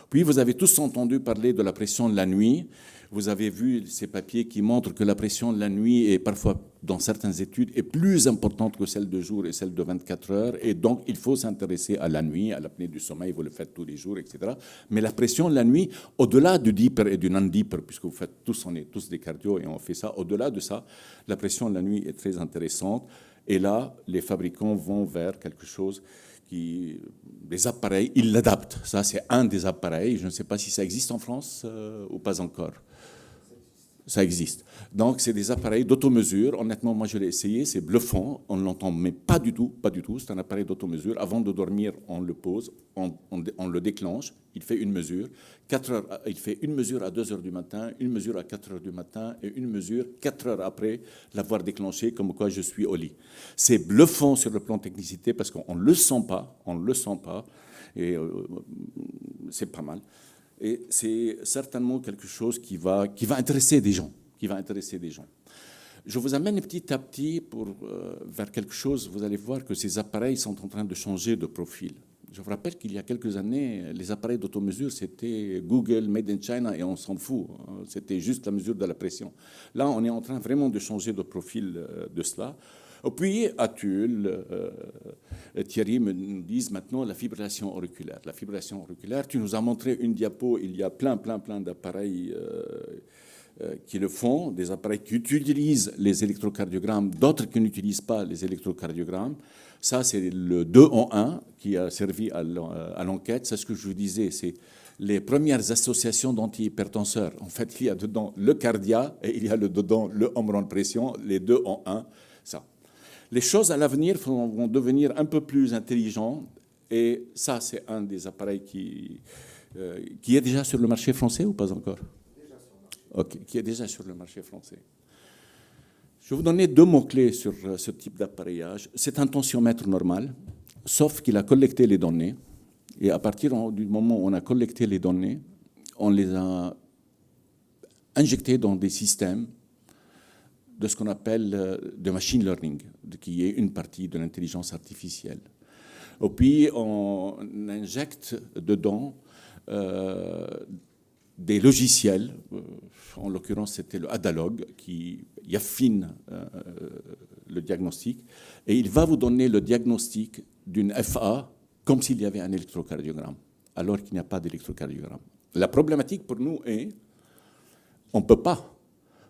Puis, vous avez tous entendu parler de la pression de la nuit. Vous avez vu ces papiers qui montrent que la pression de la nuit est parfois, dans certaines études, est plus importante que celle de jour et celle de 24 heures. Et donc, il faut s'intéresser à la nuit, à l'apnée du sommeil, vous le faites tous les jours, etc. Mais la pression de la nuit, au-delà du deeper et du non-deeper, puisque vous faites tous, on est tous des cardio et on fait ça, au-delà de ça, la pression de la nuit est très intéressante. Et là, les fabricants vont vers quelque chose des appareils, ils l'adaptent. Ça, c'est un des appareils. Je ne sais pas si ça existe en France ou pas encore. Ça existe. Donc, c'est des appareils d'automesure. Honnêtement, moi, je l'ai essayé. C'est bluffant. On ne l'entend, mais pas du tout. Pas du tout. C'est un appareil d'automesure. Avant de dormir, on le pose, on le déclenche. Il fait une mesure. 4 heures, il fait une mesure à 2 heures du matin, une mesure à 4 heures du matin et une mesure 4 heures après l'avoir déclenché, comme quoi je suis au lit. C'est bluffant sur le plan technicité parce qu'on ne le sent pas. On ne le sent pas. Et c'est pas mal. Et c'est certainement quelque chose qui va intéresser des gens. Je vous amène petit à petit vers quelque chose. Vous allez voir que ces appareils sont en train de changer de profil. Je vous rappelle qu'il y a quelques années, les appareils d'automesure, c'était Google, Made in China, et on s'en fout. C'était juste la mesure de la pression. Là, on est en train vraiment de changer de profil de cela. Et puis, Atul, Thierry nous disent maintenant la fibrillation auriculaire. La fibrillation auriculaire, tu nous as montré une diapo, il y a plein d'appareils qui le font, des appareils qui utilisent les électrocardiogrammes, d'autres qui n'utilisent pas les électrocardiogrammes. Ça, c'est le 2 en 1 qui a servi à l'enquête. C'est ce que je vous disais, c'est les premières associations d'antihypertenseurs. En fait, il y a dedans le cardia et il y a dedans le homme pression, les 2 en 1. Ça. Les choses à l'avenir vont devenir un peu plus intelligentes. Et ça, c'est un des appareils qui est déjà sur le marché français ou pas encore? Ok, qui est déjà sur le marché français. Je vais vous donner 2 mots-clés sur ce type d'appareillage. C'est un tensiomètre normal, sauf qu'il a collecté les données. Et à partir du moment où on a collecté les données, on les a injectées dans des systèmes de ce qu'on appelle de machine learning, qui est une partie de l'intelligence artificielle. Et puis, on injecte dedans des logiciels, en l'occurrence c'était le Adalog, qui affine le diagnostic, et il va vous donner le diagnostic d'une FA comme s'il y avait un électrocardiogramme, alors qu'il n'y a pas d'électrocardiogramme. La problématique pour nous est, on ne peut pas,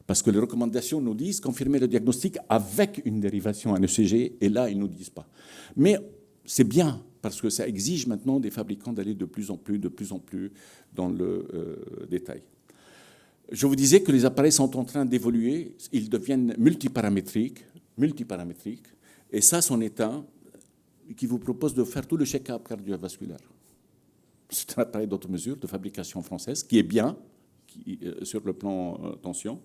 parce que les recommandations nous disent confirmer le diagnostic avec une dérivation, un ECG, et là ils ne nous disent pas. Mais c'est bien, parce que ça exige maintenant des fabricants d'aller de plus en plus dans le détail. Je vous disais que les appareils sont en train d'évoluer, ils deviennent multiparamétriques, et ça, c'en est un qui vous propose de faire tout le check-up cardiovasculaire. C'est un appareil d'automesure de fabrication française qui est bien sur le plan tension,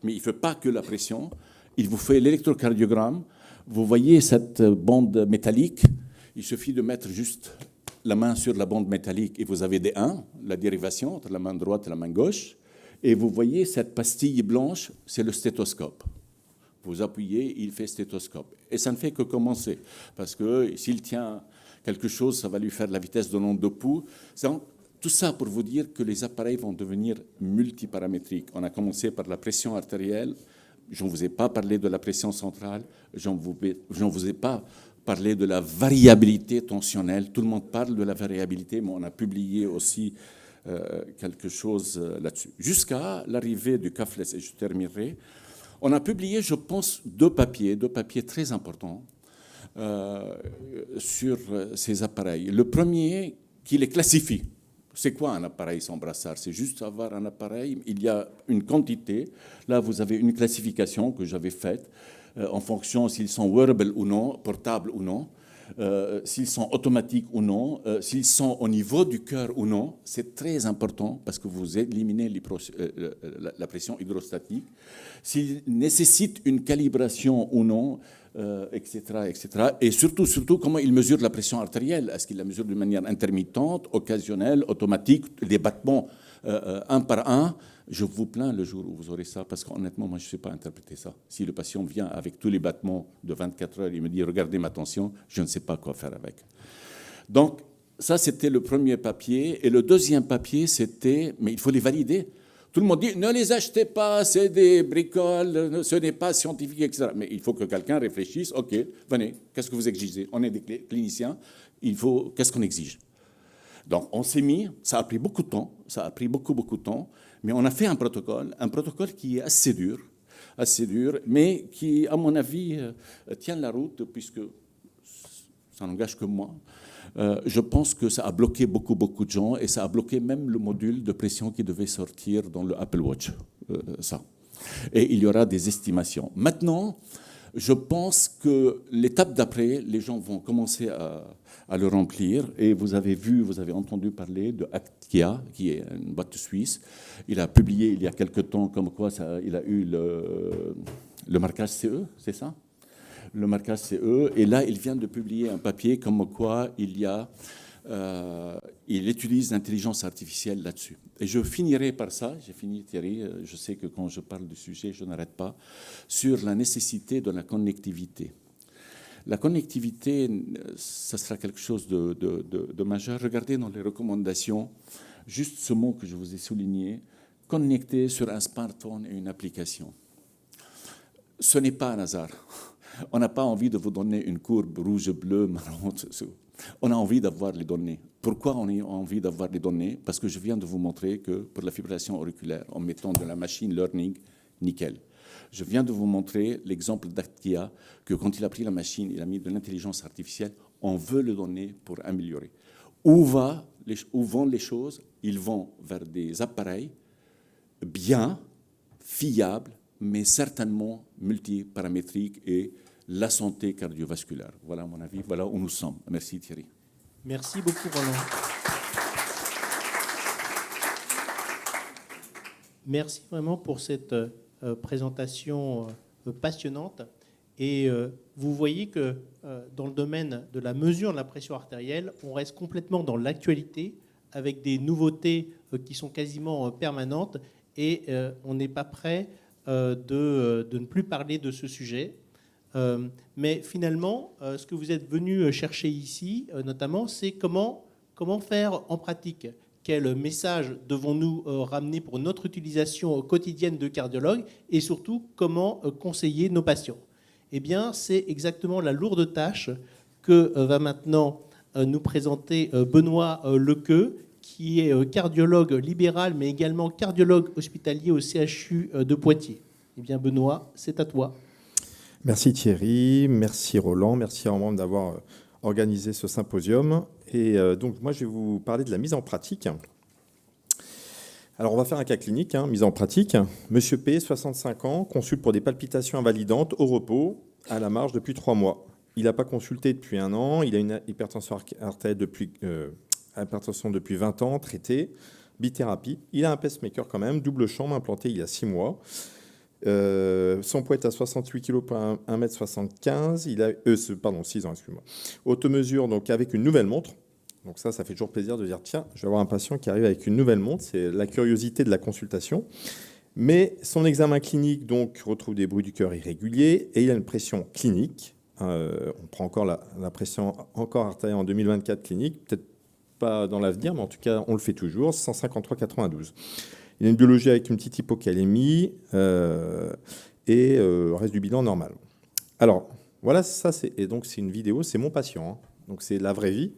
mais il ne fait pas que la pression, il vous fait l'électrocardiogramme. Vous voyez cette bande métallique, il suffit de mettre juste la main sur la bande métallique et vous avez des 1, la dérivation entre la main droite et la main gauche. Et vous voyez, cette pastille blanche, c'est le stéthoscope. Vous appuyez, il fait stéthoscope. Et ça ne fait que commencer. Parce que s'il tient quelque chose, ça va lui faire la vitesse de l'onde de pouls. Tout ça pour vous dire que les appareils vont devenir multiparamétriques. On a commencé par la pression artérielle. Je ne vous ai pas parlé de la pression centrale. Je ne vous ai pas parlé de la variabilité tensionnelle. Tout le monde parle de la variabilité, mais on a publié aussi quelque chose là-dessus. Jusqu'à l'arrivée du cuffless, et je terminerai, on a publié, je pense, deux papiers très importants sur ces appareils. Le premier, qui les classifie. C'est quoi un appareil sans brassard? C'est juste avoir un appareil. Il y a une quantité. Là, vous avez une classification que j'avais faite en fonction s'ils sont wearable ou non, portables ou non, s'ils sont automatiques ou non, s'ils sont au niveau du cœur ou non. C'est très important parce que vous éliminez la pression hydrostatique. S'ils nécessitent une calibration ou non, etc., etc. Et surtout, comment il mesure la pression artérielle? Est-ce qu'il la mesure de manière intermittente, occasionnelle, automatique, les battements un par un? Je vous plains le jour où vous aurez ça, parce qu'honnêtement, moi, je ne sais pas interpréter ça. Si le patient vient avec tous les battements de 24 heures, il me dit « Regardez ma tension », je ne sais pas quoi faire avec. Donc, ça, c'était le premier papier. Et le deuxième papier, c'était « Mais il faut les valider ». Tout le monde dit « Ne les achetez pas, c'est des bricoles, ce n'est pas scientifique, etc. » Mais il faut que quelqu'un réfléchisse. « OK, venez, qu'est-ce que vous exigez? On est des cliniciens, qu'est-ce qu'on exige ?» Donc, on s'est mis, ça a pris beaucoup de temps, beaucoup de temps, mais on a fait un protocole qui est assez dur, mais qui, à mon avis, tient la route, puisque ça n'engage que moi. Je pense que ça a bloqué beaucoup de gens, et ça a bloqué même le module de pression qui devait sortir dans le Apple Watch. Ça. Et il y aura des estimations. Maintenant, je pense que l'étape d'après, les gens vont commencer à le remplir. Et vous avez entendu parler de Actia, qui est une boîte suisse. Il a publié il y a quelque temps comme quoi il a eu le marquage CE, c'est ça? Le marquage CE. Et là, il vient de publier un papier comme quoi il utilise l'intelligence artificielle là-dessus. Et je finirai par ça, j'ai fini Thierry, je sais que quand je parle du sujet, je n'arrête pas, sur la nécessité de la connectivité. La connectivité, ça sera quelque chose de majeur. Regardez dans les recommandations, juste ce mot que je vous ai souligné, connecter sur un smartphone et une application. Ce n'est pas un hasard. On n'a pas envie de vous donner une courbe rouge, bleu, marron. On a envie d'avoir les données. Pourquoi on a envie d'avoir les données? Parce que je viens de vous montrer que pour la fibrillation auriculaire, en mettant de la machine learning, nickel. Je viens de vous montrer l'exemple d'Actia, que quand il a pris la machine, il a mis de l'intelligence artificielle, on veut le donner pour améliorer. Où vont les choses? Ils vont vers des appareils bien, fiables, mais certainement multiparamétriques et la santé cardiovasculaire. Voilà mon avis, voilà où nous sommes. Merci Thierry. Merci beaucoup Roland. Merci vraiment pour cette présentation passionnante. Et vous voyez que dans le domaine de la mesure de la pression artérielle, on reste complètement dans l'actualité avec des nouveautés qui sont quasiment permanentes et on n'est pas prêt de ne plus parler de ce sujet. Mais finalement, ce que vous êtes venu chercher ici, notamment, c'est comment faire en pratique. Quel message devons-nous ramener pour notre utilisation quotidienne de cardiologue et surtout, comment conseiller nos patients? Eh bien, c'est exactement la lourde tâche que va maintenant nous présenter Benoît Lequeux, qui est cardiologue libéral, mais également cardiologue hospitalier au CHU de Poitiers. Eh bien, Benoît, c'est à toi. Merci Thierry, merci Roland, merci vraiment d'avoir organisé ce symposium. Et donc, moi, je vais vous parler de la mise en pratique. Alors, on va faire un cas clinique, mise en pratique. Monsieur P, 65 ans, consulte pour des palpitations invalidantes au repos, à la marge depuis 3 mois. Il n'a pas consulté depuis 1 an, il a une hypertension artérielle depuis 20 ans, traitée, bithérapie. Il a un pacemaker quand même, double chambre implanté il y a 6 mois. Son poids est à 68 kg pour 1,75 m. Il a 6 ans, excuse-moi. Automesure, donc avec une nouvelle montre. Donc ça fait toujours plaisir de dire, tiens, je vais avoir un patient qui arrive avec une nouvelle montre. C'est la curiosité de la consultation. Mais son examen clinique donc, retrouve des bruits du cœur irréguliers et il a une pression clinique. On prend encore la pression encore artérielle en 2024 clinique, peut-être pas dans l'avenir, mais en tout cas, on le fait toujours, 153,92. Il a une biologie avec une petite hypocalémie et reste du bilan normal. Alors, voilà, et donc c'est une vidéo, c'est mon patient, hein, donc c'est la vraie vie.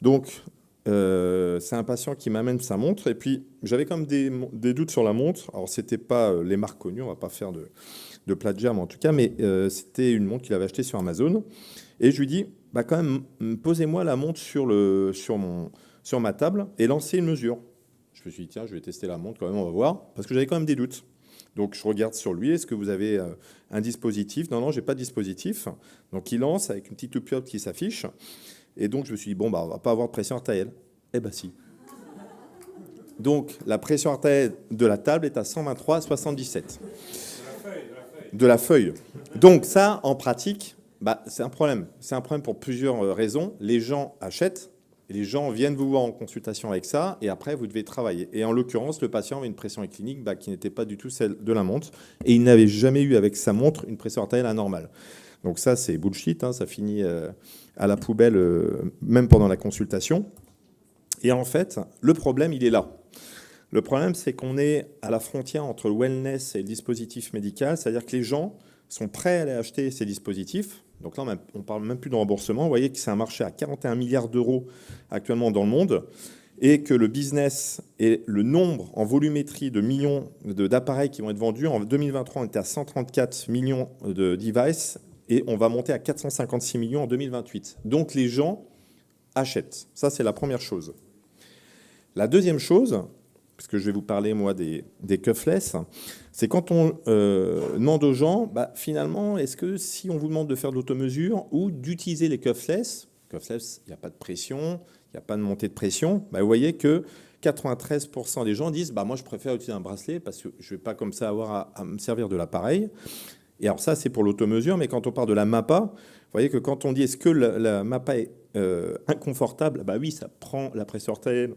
Donc, c'est un patient qui m'amène sa montre, et puis j'avais quand même des doutes sur la montre. Alors, c'était pas les marques connues, on va pas faire de plagiat, mais en tout cas, mais c'était une montre qu'il avait achetée sur Amazon. Et je lui dis, bah quand même, posez-moi la montre sur ma table et lancez une mesure. Je me suis dit, tiens, je vais tester la montre quand même, on va voir, parce que j'avais quand même des doutes. Donc, je regarde sur lui, est-ce que vous avez un dispositif? Non, j'ai pas de dispositif. Donc, il lance avec une petite loupiote qui s'affiche. Et donc, je me suis dit, bon, bah, on va pas avoir de pression artérielle. Eh ben si. Donc, la pression artérielle de la table est à 123,77. De la feuille. Donc, ça, en pratique, bah, c'est un problème. C'est un problème pour plusieurs raisons. Les gens achètent. Et les gens viennent vous voir en consultation avec ça, et après, vous devez travailler. Et en l'occurrence, le patient avait une pression clinique qui n'était pas du tout celle de la montre, et il n'avait jamais eu avec sa montre une pression artérielle anormale. Donc ça, c'est bullshit, hein, ça finit à la poubelle, même pendant la consultation. Et en fait, le problème, il est là. Le problème, c'est qu'on est à la frontière entre le wellness et le dispositif médical, c'est-à-dire que les gens sont prêts à aller acheter ces dispositifs. Donc là, on ne parle même plus de remboursement. Vous voyez que c'est un marché à 41 milliards d'euros actuellement dans le monde et que le business et le nombre en volumétrie de millions d'appareils qui vont être vendus, en 2023, on était à 134 millions de devices et on va monter à 456 millions en 2028. Donc les gens achètent. Ça, c'est la première chose. La deuxième chose, parce que je vais vous parler, moi, des cuffless, c'est quand on demande aux gens, finalement, est-ce que si on vous demande de faire de l'automesure ou d'utiliser les cuffless, il n'y a pas de pression, il n'y a pas de montée de pression, vous voyez que 93% des gens disent, moi, je préfère utiliser un bracelet parce que je ne vais pas comme ça avoir à me servir de l'appareil. Et alors ça, c'est pour l'automesure, mais quand on parle de la MAPA, vous voyez que quand on dit, est-ce que la MAPA est inconfortable, oui, ça prend la pression artérielle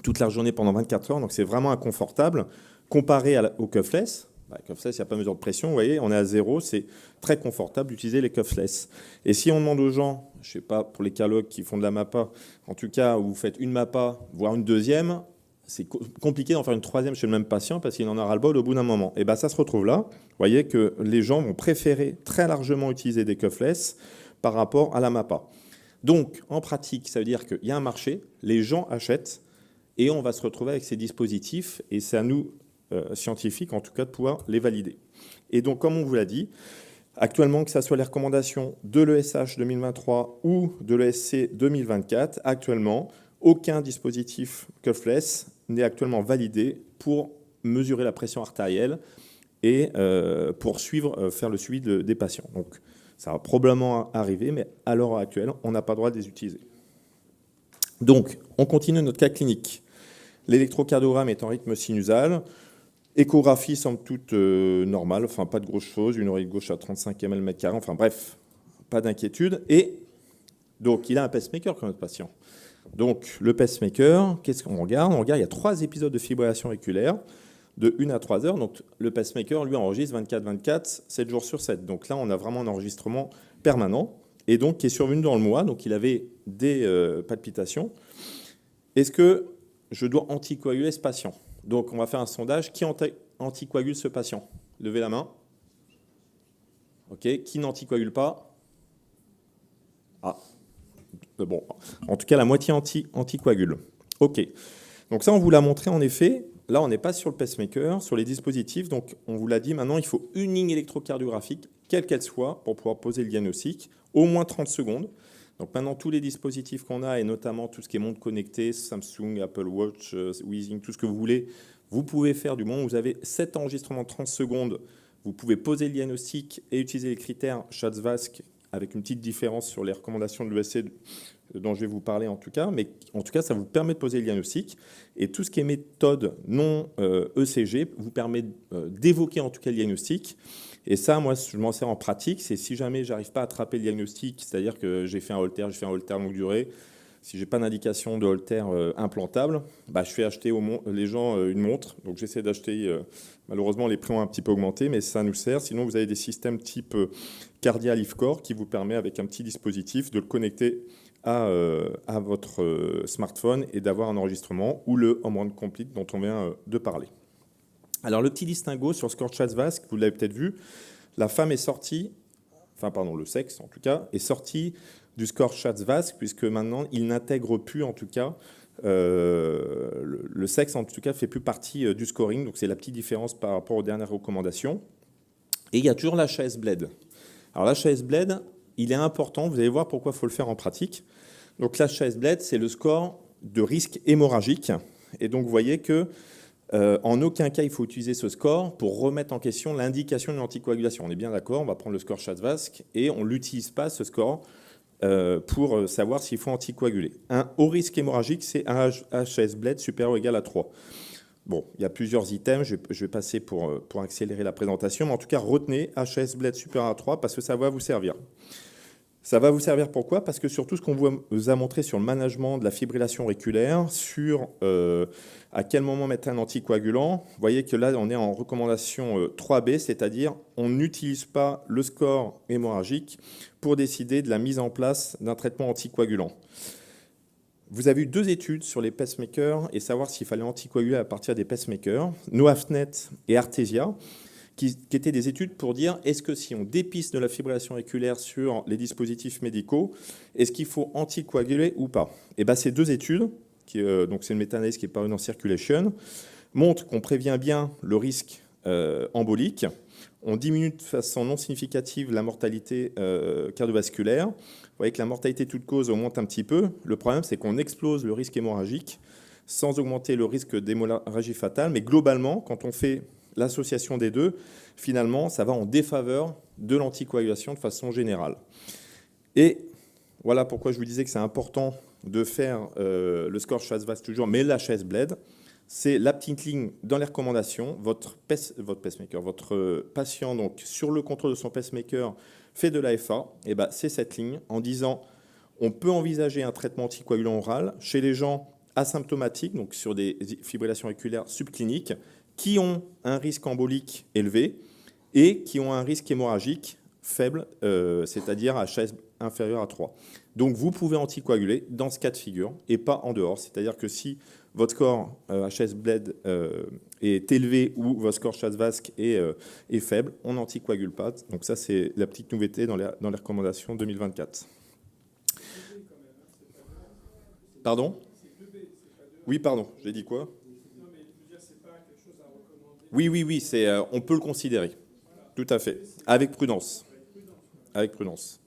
toute la journée pendant 24 heures, donc c'est vraiment inconfortable. Comparé au cuffless, cuffless, il n'y a pas de mesure de pression, vous voyez, on est à 0, c'est très confortable d'utiliser les cuffless. Et si on demande aux gens, je ne sais pas, pour les cardiologues qui font de la MAPA, en tout cas, où vous faites une MAPA, voire une deuxième, c'est compliqué d'en faire une troisième chez le même patient parce qu'il en aura le bol au bout d'un moment. Et ça se retrouve là. Vous voyez que les gens vont préférer très largement utiliser des cuffless par rapport à la MAPA. Donc, en pratique, ça veut dire qu'il y a un marché, les gens achètent, et on va se retrouver avec ces dispositifs, et c'est à nous, scientifiques en tout cas, de pouvoir les valider. Et donc, comme on vous l'a dit, actuellement, que ce soit les recommandations de l'ESH 2023 ou de l'ESC 2024, actuellement, aucun dispositif cuffless n'est actuellement validé pour mesurer la pression artérielle et pour faire le suivi des patients. Donc, ça va probablement arriver, mais à l'heure actuelle, on n'a pas le droit de les utiliser. Donc, on continue notre cas clinique. L'électrocardiogramme est en rythme sinusal. Échographie semble toute normale, enfin pas de grosses choses, une oreille gauche à 35 ml mètre carré, enfin bref, pas d'inquiétude. Et donc, il a un pacemaker comme notre patient. Donc, le pacemaker, qu'est-ce qu'on regarde? On regarde, il y a 3 épisodes de fibrillation auriculaire de 1 à 3 heures. Donc, le pacemaker, lui, enregistre 24-24, 7 jours sur 7. Donc là, on a vraiment un enregistrement permanent et donc qui est survenu dans le mois. Donc, il avait des palpitations. Est-ce que je dois anticoaguler ce patient? Donc, on va faire un sondage. Qui anticoagule ce patient? Levez la main. OK. Qui n'anticoagule pas? Ah. Bon. En tout cas, la moitié anticoagule. OK. Donc ça, on vous l'a montré en effet. Là, on n'est pas sur le pacemaker, sur les dispositifs. Donc, on vous l'a dit, maintenant, il faut une ligne électrocardiographique, quelle qu'elle soit, pour pouvoir poser le diagnostic, au moins 30 secondes. Donc maintenant, tous les dispositifs qu'on a, et notamment tout ce qui est montre connectée, Samsung, Apple Watch, Wheezing, tout ce que vous voulez, vous pouvez faire du moment où vous avez 7 enregistrements de 30 secondes, vous pouvez poser le diagnostic et utiliser les critères SCHATS-VASc avec une petite différence sur les recommandations de l'ESC dont je vais vous parler en tout cas, mais en tout cas, ça vous permet de poser le diagnostic. Et tout ce qui est méthode non ECG vous permet d'évoquer en tout cas le diagnostic. Et ça, moi, je m'en sers en pratique. C'est si jamais j'arrive pas à attraper le diagnostic, c'est-à-dire que j'ai fait un Holter longue durée, Si je n'ai pas d'indication de Holter implantable, je fais acheter les gens une montre. Donc j'essaie d'acheter, malheureusement les prix ont un petit peu augmenté, mais ça nous sert. Sinon vous avez des systèmes type Cardia LiveCore qui vous permet avec un petit dispositif de le connecter à votre smartphone et d'avoir un enregistrement ou le Home Run Complete dont on vient de parler. Alors le petit distinguo sur ScoreChartVask, vous l'avez peut-être vu, la femme est sortie, le sexe en tout cas, est sorti du ScoreChartVask puisque maintenant il n'intègre plus en tout cas, le sexe en tout cas fait plus partie du scoring, donc c'est la petite différence par rapport aux dernières recommandations. Et il y a toujours l'HAS Bled. Alors l'HAS Bled, il est important, vous allez voir pourquoi il faut le faire en pratique. Donc l'HAS Bled, c'est le score de risque hémorragique. Et donc vous voyez que en aucun cas il faut utiliser ce score pour remettre en question l'indication d'une anticoagulation. On est bien d'accord, on va prendre le score ScoreChartVask et on ne l'utilise pas ce score pour savoir s'il faut anticoaguler. Un haut risque hémorragique, c'est un HAS Bled supérieur ou égal à 3. Bon, il y a plusieurs items, je vais passer pour accélérer la présentation, mais en tout cas, retenez HAS Bled supérieur à 3 parce que ça va vous servir. Ça va vous servir pourquoi ? Parce que surtout, ce qu'on vous a montré sur le management de la fibrillation auriculaire, sur à quel moment mettre un anticoagulant, vous voyez que là, on est en recommandation 3B, c'est-à-dire on n'utilise pas le score hémorragique pour décider de la mise en place d'un traitement anticoagulant. Vous avez eu 2 études sur les pacemakers et savoir s'il fallait anticoaguler à partir des pacemakers, NoAFNet et Artesia, qui étaient des études pour dire est-ce que si on dépiste de la fibrillation auriculaire sur les dispositifs médicaux, est-ce qu'il faut anticoaguler ou pas ? Et bien ces 2 études, donc c'est une méta-analyse qui est parue dans Circulation, montrent qu'on prévient bien le risque embolique, on diminue de façon non significative la mortalité cardiovasculaire. Vous voyez que la mortalité toute cause augmente un petit peu. Le problème, c'est qu'on explose le risque hémorragique sans augmenter le risque d'hémorragie fatale. Mais globalement, quand on fait l'association des deux, finalement, ça va en défaveur de l'anticoagulation de façon générale. Et voilà pourquoi je vous disais que c'est important de faire le ScoreChartVask toujours, mais l'HAS Bled. C'est la petite ligne dans les recommandations. Votre pacemaker, votre patient, donc, sur le contrôle de son pacemaker, fait de l'AFA. Et c'est cette ligne en disant on peut envisager un traitement anticoagulant oral chez les gens asymptomatiques, donc sur des fibrillations auriculaires subcliniques, qui ont un risque embolique élevé et qui ont un risque hémorragique faible, c'est-à-dire HAS inférieur à 3. Donc vous pouvez anticoaguler dans ce cas de figure et pas en dehors. C'est-à-dire que si votre score HAS Bled est élevé ou votre score ScoreChartVask est faible, on n'anticoagule pas. Donc ça, c'est la petite nouveauté dans les recommandations 2024. Pardon ? Oui, pardon, j'ai dit quoi ? Oui, on peut le considérer. Tout à fait. Avec prudence. Avec prudence.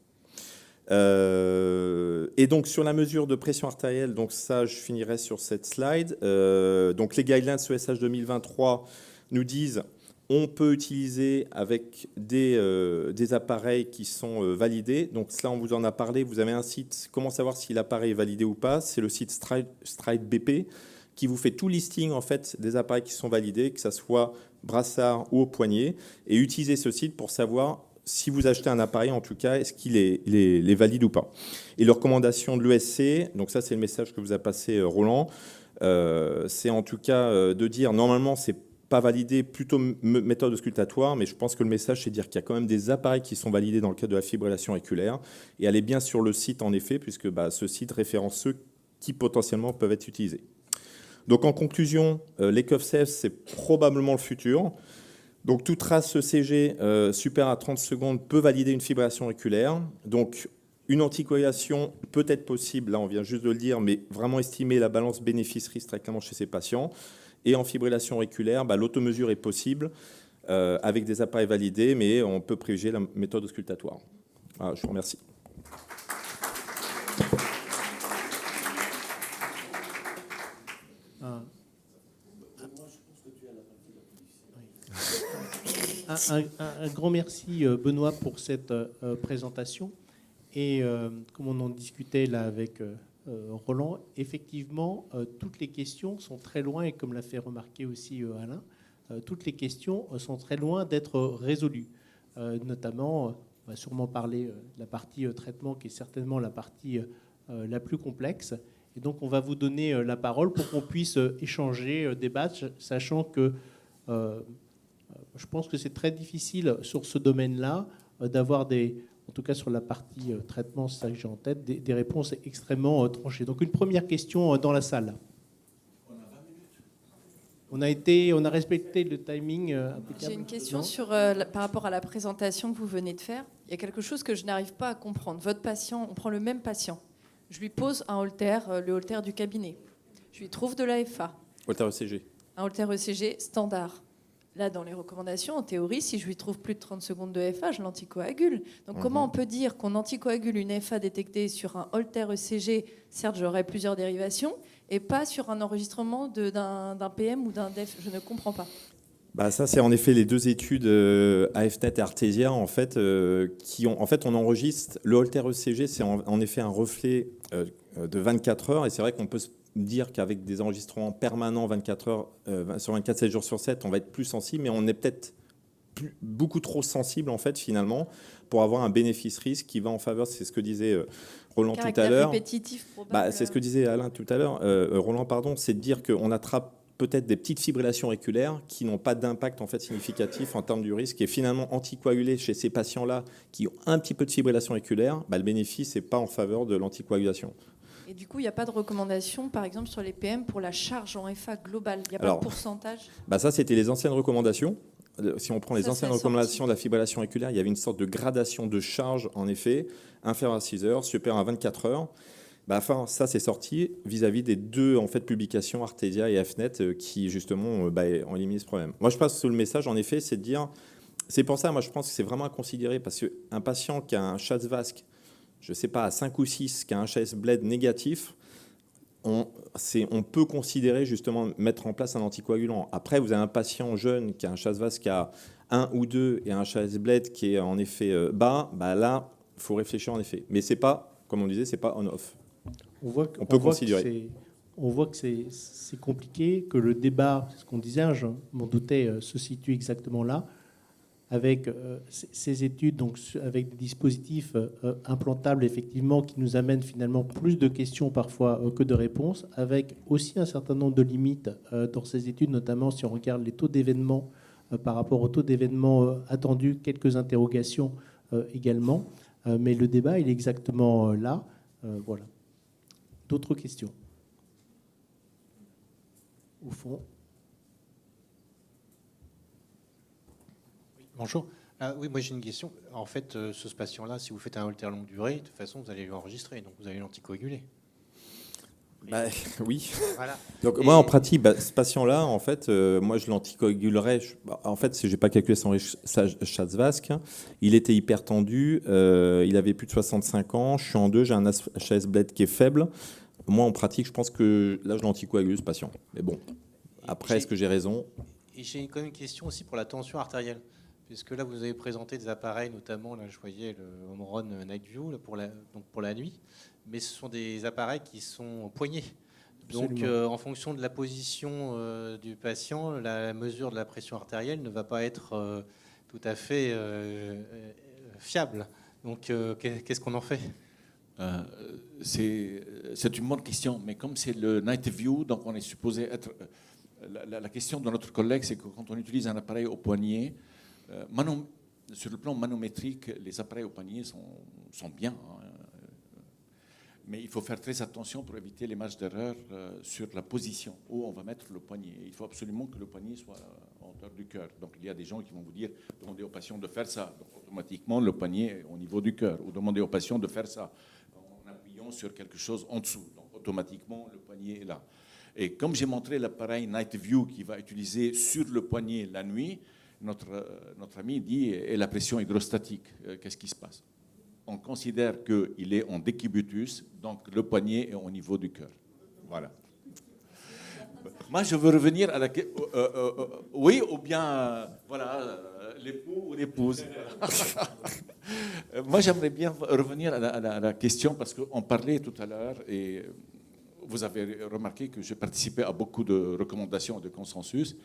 Et donc sur la mesure de pression artérielle, donc ça je finirai sur cette slide. Donc les guidelines ESH 2023 nous disent on peut utiliser avec des appareils qui sont validés. Donc cela on vous en a parlé. Vous avez un site. Comment savoir si l'appareil est validé ou pas ? C'est le site Stride BP qui vous fait tout listing en fait des appareils qui sont validés, que ça soit brassard ou au poignet, et utilisez ce site pour savoir si vous achetez un appareil, en tout cas, est-ce qu'il est valide ou pas. Et les recommandations de l'ESC, donc ça c'est le message que vous a passé Roland, c'est en tout cas de dire normalement c'est pas validé, plutôt méthode auscultatoire, mais je pense que le message c'est de dire qu'il y a quand même des appareils qui sont validés dans le cadre de la fibrillation auriculaire, et allez bien sur le site en effet, puisque ce site référence ceux qui potentiellement peuvent être utilisés. Donc en conclusion, les cuff safe, c'est probablement le futur. Donc toute trace ECG supérieure à 30 secondes peut valider une fibrillation auriculaire. Donc une anticoagulation peut être possible, là on vient juste de le dire, mais vraiment estimer la balance bénéfice-risque très clairement chez ces patients. Et en fibrillation auriculaire, l'automesure est possible avec des appareils validés, mais on peut privilégier la méthode auscultatoire. Voilà, je vous remercie. Un grand merci Benoît pour cette présentation. Et comme on en discutait là avec Roland, effectivement, toutes les questions sont très loin, et comme l'a fait remarquer aussi Alain, toutes les questions sont très loin d'être résolues. Notamment, on va sûrement parler de la partie traitement, qui est certainement la partie la plus complexe. Et donc, on va vous donner la parole pour qu'on puisse échanger, débattre, sachant que je pense que c'est très difficile sur ce domaine-là d'avoir en tout cas sur la partie traitement, c'est ça que j'ai en tête, des réponses extrêmement tranchées. Donc, une première question dans la salle. On a respecté le timing impeccable. J'ai une question par rapport à la présentation que vous venez de faire. Il y a quelque chose que je n'arrive pas à comprendre. Votre patient, on prend le même patient. Je lui pose un Holter, le Holter du cabinet. Je lui trouve de l'AFA. Holter ECG. Un Holter ECG standard. Là, dans les recommandations, en théorie, si je lui trouve plus de 30 secondes de FA, je l'anticoagule. Donc comment on peut dire qu'on anticoagule une FA détectée sur un Holter ECG, certes j'aurai plusieurs dérivations, et pas sur un enregistrement d'un PM ou d'un DEF? Je ne comprends pas. Bah ça, c'est en effet les deux études AFNet et Artesia en fait, on enregistre le Holter ECG, c'est en effet un reflet de 24 heures, et c'est vrai qu'on peut se dire qu'avec des enregistrements permanents 24 heures sur 24, 7 jours sur 7, on va être plus sensible, mais on est peut-être beaucoup trop sensible en fait finalement pour avoir un bénéfice-risque qui va en faveur. C'est ce que disait Roland tout à l'heure. C'est ce que disait Alain tout à l'heure. Roland, pardon, c'est de dire qu'on attrape peut-être des petites fibrillations auriculaires qui n'ont pas d'impact en fait significatif en termes du risque, et finalement anticoagulé chez ces patients-là qui ont un petit peu de fibrillation auriculaire, le bénéfice n'est pas en faveur de l'anticoagulation. Et du coup, il n'y a pas de recommandation, par exemple, sur les PM pour la charge en FA globale? Il n'y a pas de pourcentage? Ça, c'était les anciennes recommandations. Si on prend les anciennes recommandations de la fibrillation auriculaire, il y avait une sorte de gradation de charge, en effet, inférieure à 6 heures, supérieure à 24 heures. Ça, c'est sorti vis-à-vis des deux en fait, publications, Artesia et AFNet, qui, justement, ont éliminé ce problème. Moi, je passe sous le message, en effet, c'est de dire... C'est pour ça, moi, je pense que c'est vraiment à considérer, parce qu'un patient qui a un CHAS-VASc, je ne sais pas, à 5 ou 6, qui a un HAS-BLED négatif, on peut considérer justement mettre en place un anticoagulant. Après, vous avez un patient jeune qui a un CHAS-VASc qui a 1 ou 2 et un HAS-BLED qui est en effet bas, là, il faut réfléchir en effet. Mais c'est pas, comme on disait, c'est pas on-off. On peut considérer. On voit que c'est compliqué, que le débat, c'est ce qu'on disait, je m'en doutais, se situe exactement là, avec ces études, donc avec des dispositifs implantables, effectivement, qui nous amènent finalement plus de questions parfois que de réponses, avec aussi un certain nombre de limites dans ces études, notamment si on regarde les taux d'événements par rapport aux taux d'événements attendus, quelques interrogations également. Mais le débat, il est exactement là. Voilà. D'autres questions? Au fond. Bonjour. Oui, moi j'ai une question. En fait, ce patient-là, si vous faites un Holter longue durée, de toute façon, vous allez l'enregistrer, donc vous allez l'anticoaguler. Oui. Voilà. Donc moi en pratique, ce patient-là, en fait, moi je l'anticoagulerais. En fait, si j'ai pas calculé son CHAS-VASc, il était hypertendu, il avait plus de 65 ans. Je suis en 2, j'ai un HAS-BLED qui est faible. Moi en pratique, je pense que là je l'anticoagule ce patient. Mais bon, après, est-ce que j'ai raison? Et j'ai quand même une question aussi pour la tension artérielle. Puisque là, vous avez présenté des appareils, notamment, là, je voyais le Omron Night View là, pour la nuit, mais ce sont des appareils qui sont poignés. Donc, en fonction de la position du patient, la mesure de la pression artérielle ne va pas être tout à fait fiable. Donc, qu'est-ce qu'on en fait? C'est une bonne question, mais comme c'est le Night View, donc on est supposé être... La question de notre collègue, c'est que quand on utilise un appareil au poignet, sur le plan manométrique, les appareils au poignet sont bien, mais il faut faire très attention pour éviter les marges d'erreur sur la position où on va mettre le poignet. Il faut absolument que le poignet soit en hauteur du cœur. Donc il y a des gens qui vont vous dire, demandez aux patients de faire ça. Donc automatiquement, le poignet est au niveau du cœur. Ou demandez aux patients de faire ça en appuyant sur quelque chose en dessous. Donc automatiquement, le poignet est là. Et comme j'ai montré l'appareil Night View qui va utiliser sur le poignet la nuit, notre ami dit, et la pression hydrostatique, qu'est-ce qui se passe? On considère qu'il est en décubitus, donc le poignet est au niveau du cœur. Voilà. Moi, je veux revenir à la... oui, ou bien, voilà, l'époux ou l'épouse. Moi, j'aimerais bien revenir à la question, parce qu'on parlait tout à l'heure, et vous avez remarqué que j'ai participé à beaucoup de recommandations et de consensus.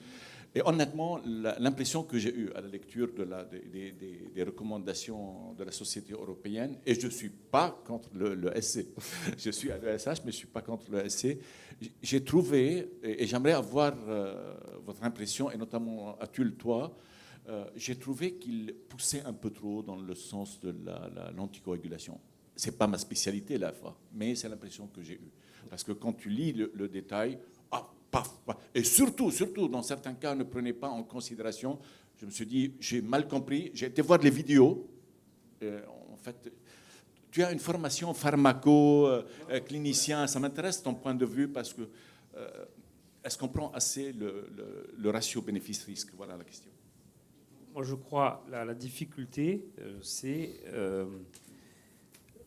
Et honnêtement, l'impression que j'ai eue à la lecture des recommandations de la Société européenne, et je ne suis pas contre le SC, je suis à l'ESH, mais je ne suis pas contre le SC, j'ai trouvé, et j'aimerais avoir votre impression, et notamment Atul, toi, j'ai trouvé qu'il poussait un peu trop dans le sens de l'anticoagulation. Ce n'est pas ma spécialité, l'AFA, mais c'est l'impression que j'ai eue. Parce que quand tu lis le détail, et surtout, dans certains cas, ne prenez pas en considération. Je me suis dit, j'ai mal compris. J'ai été voir les vidéos. En fait, tu as une formation pharmaco-clinicien. Ça m'intéresse ton point de vue parce que est-ce qu'on prend assez le ratio bénéfice-risque? Voilà la question. Moi, je crois la difficulté, c'est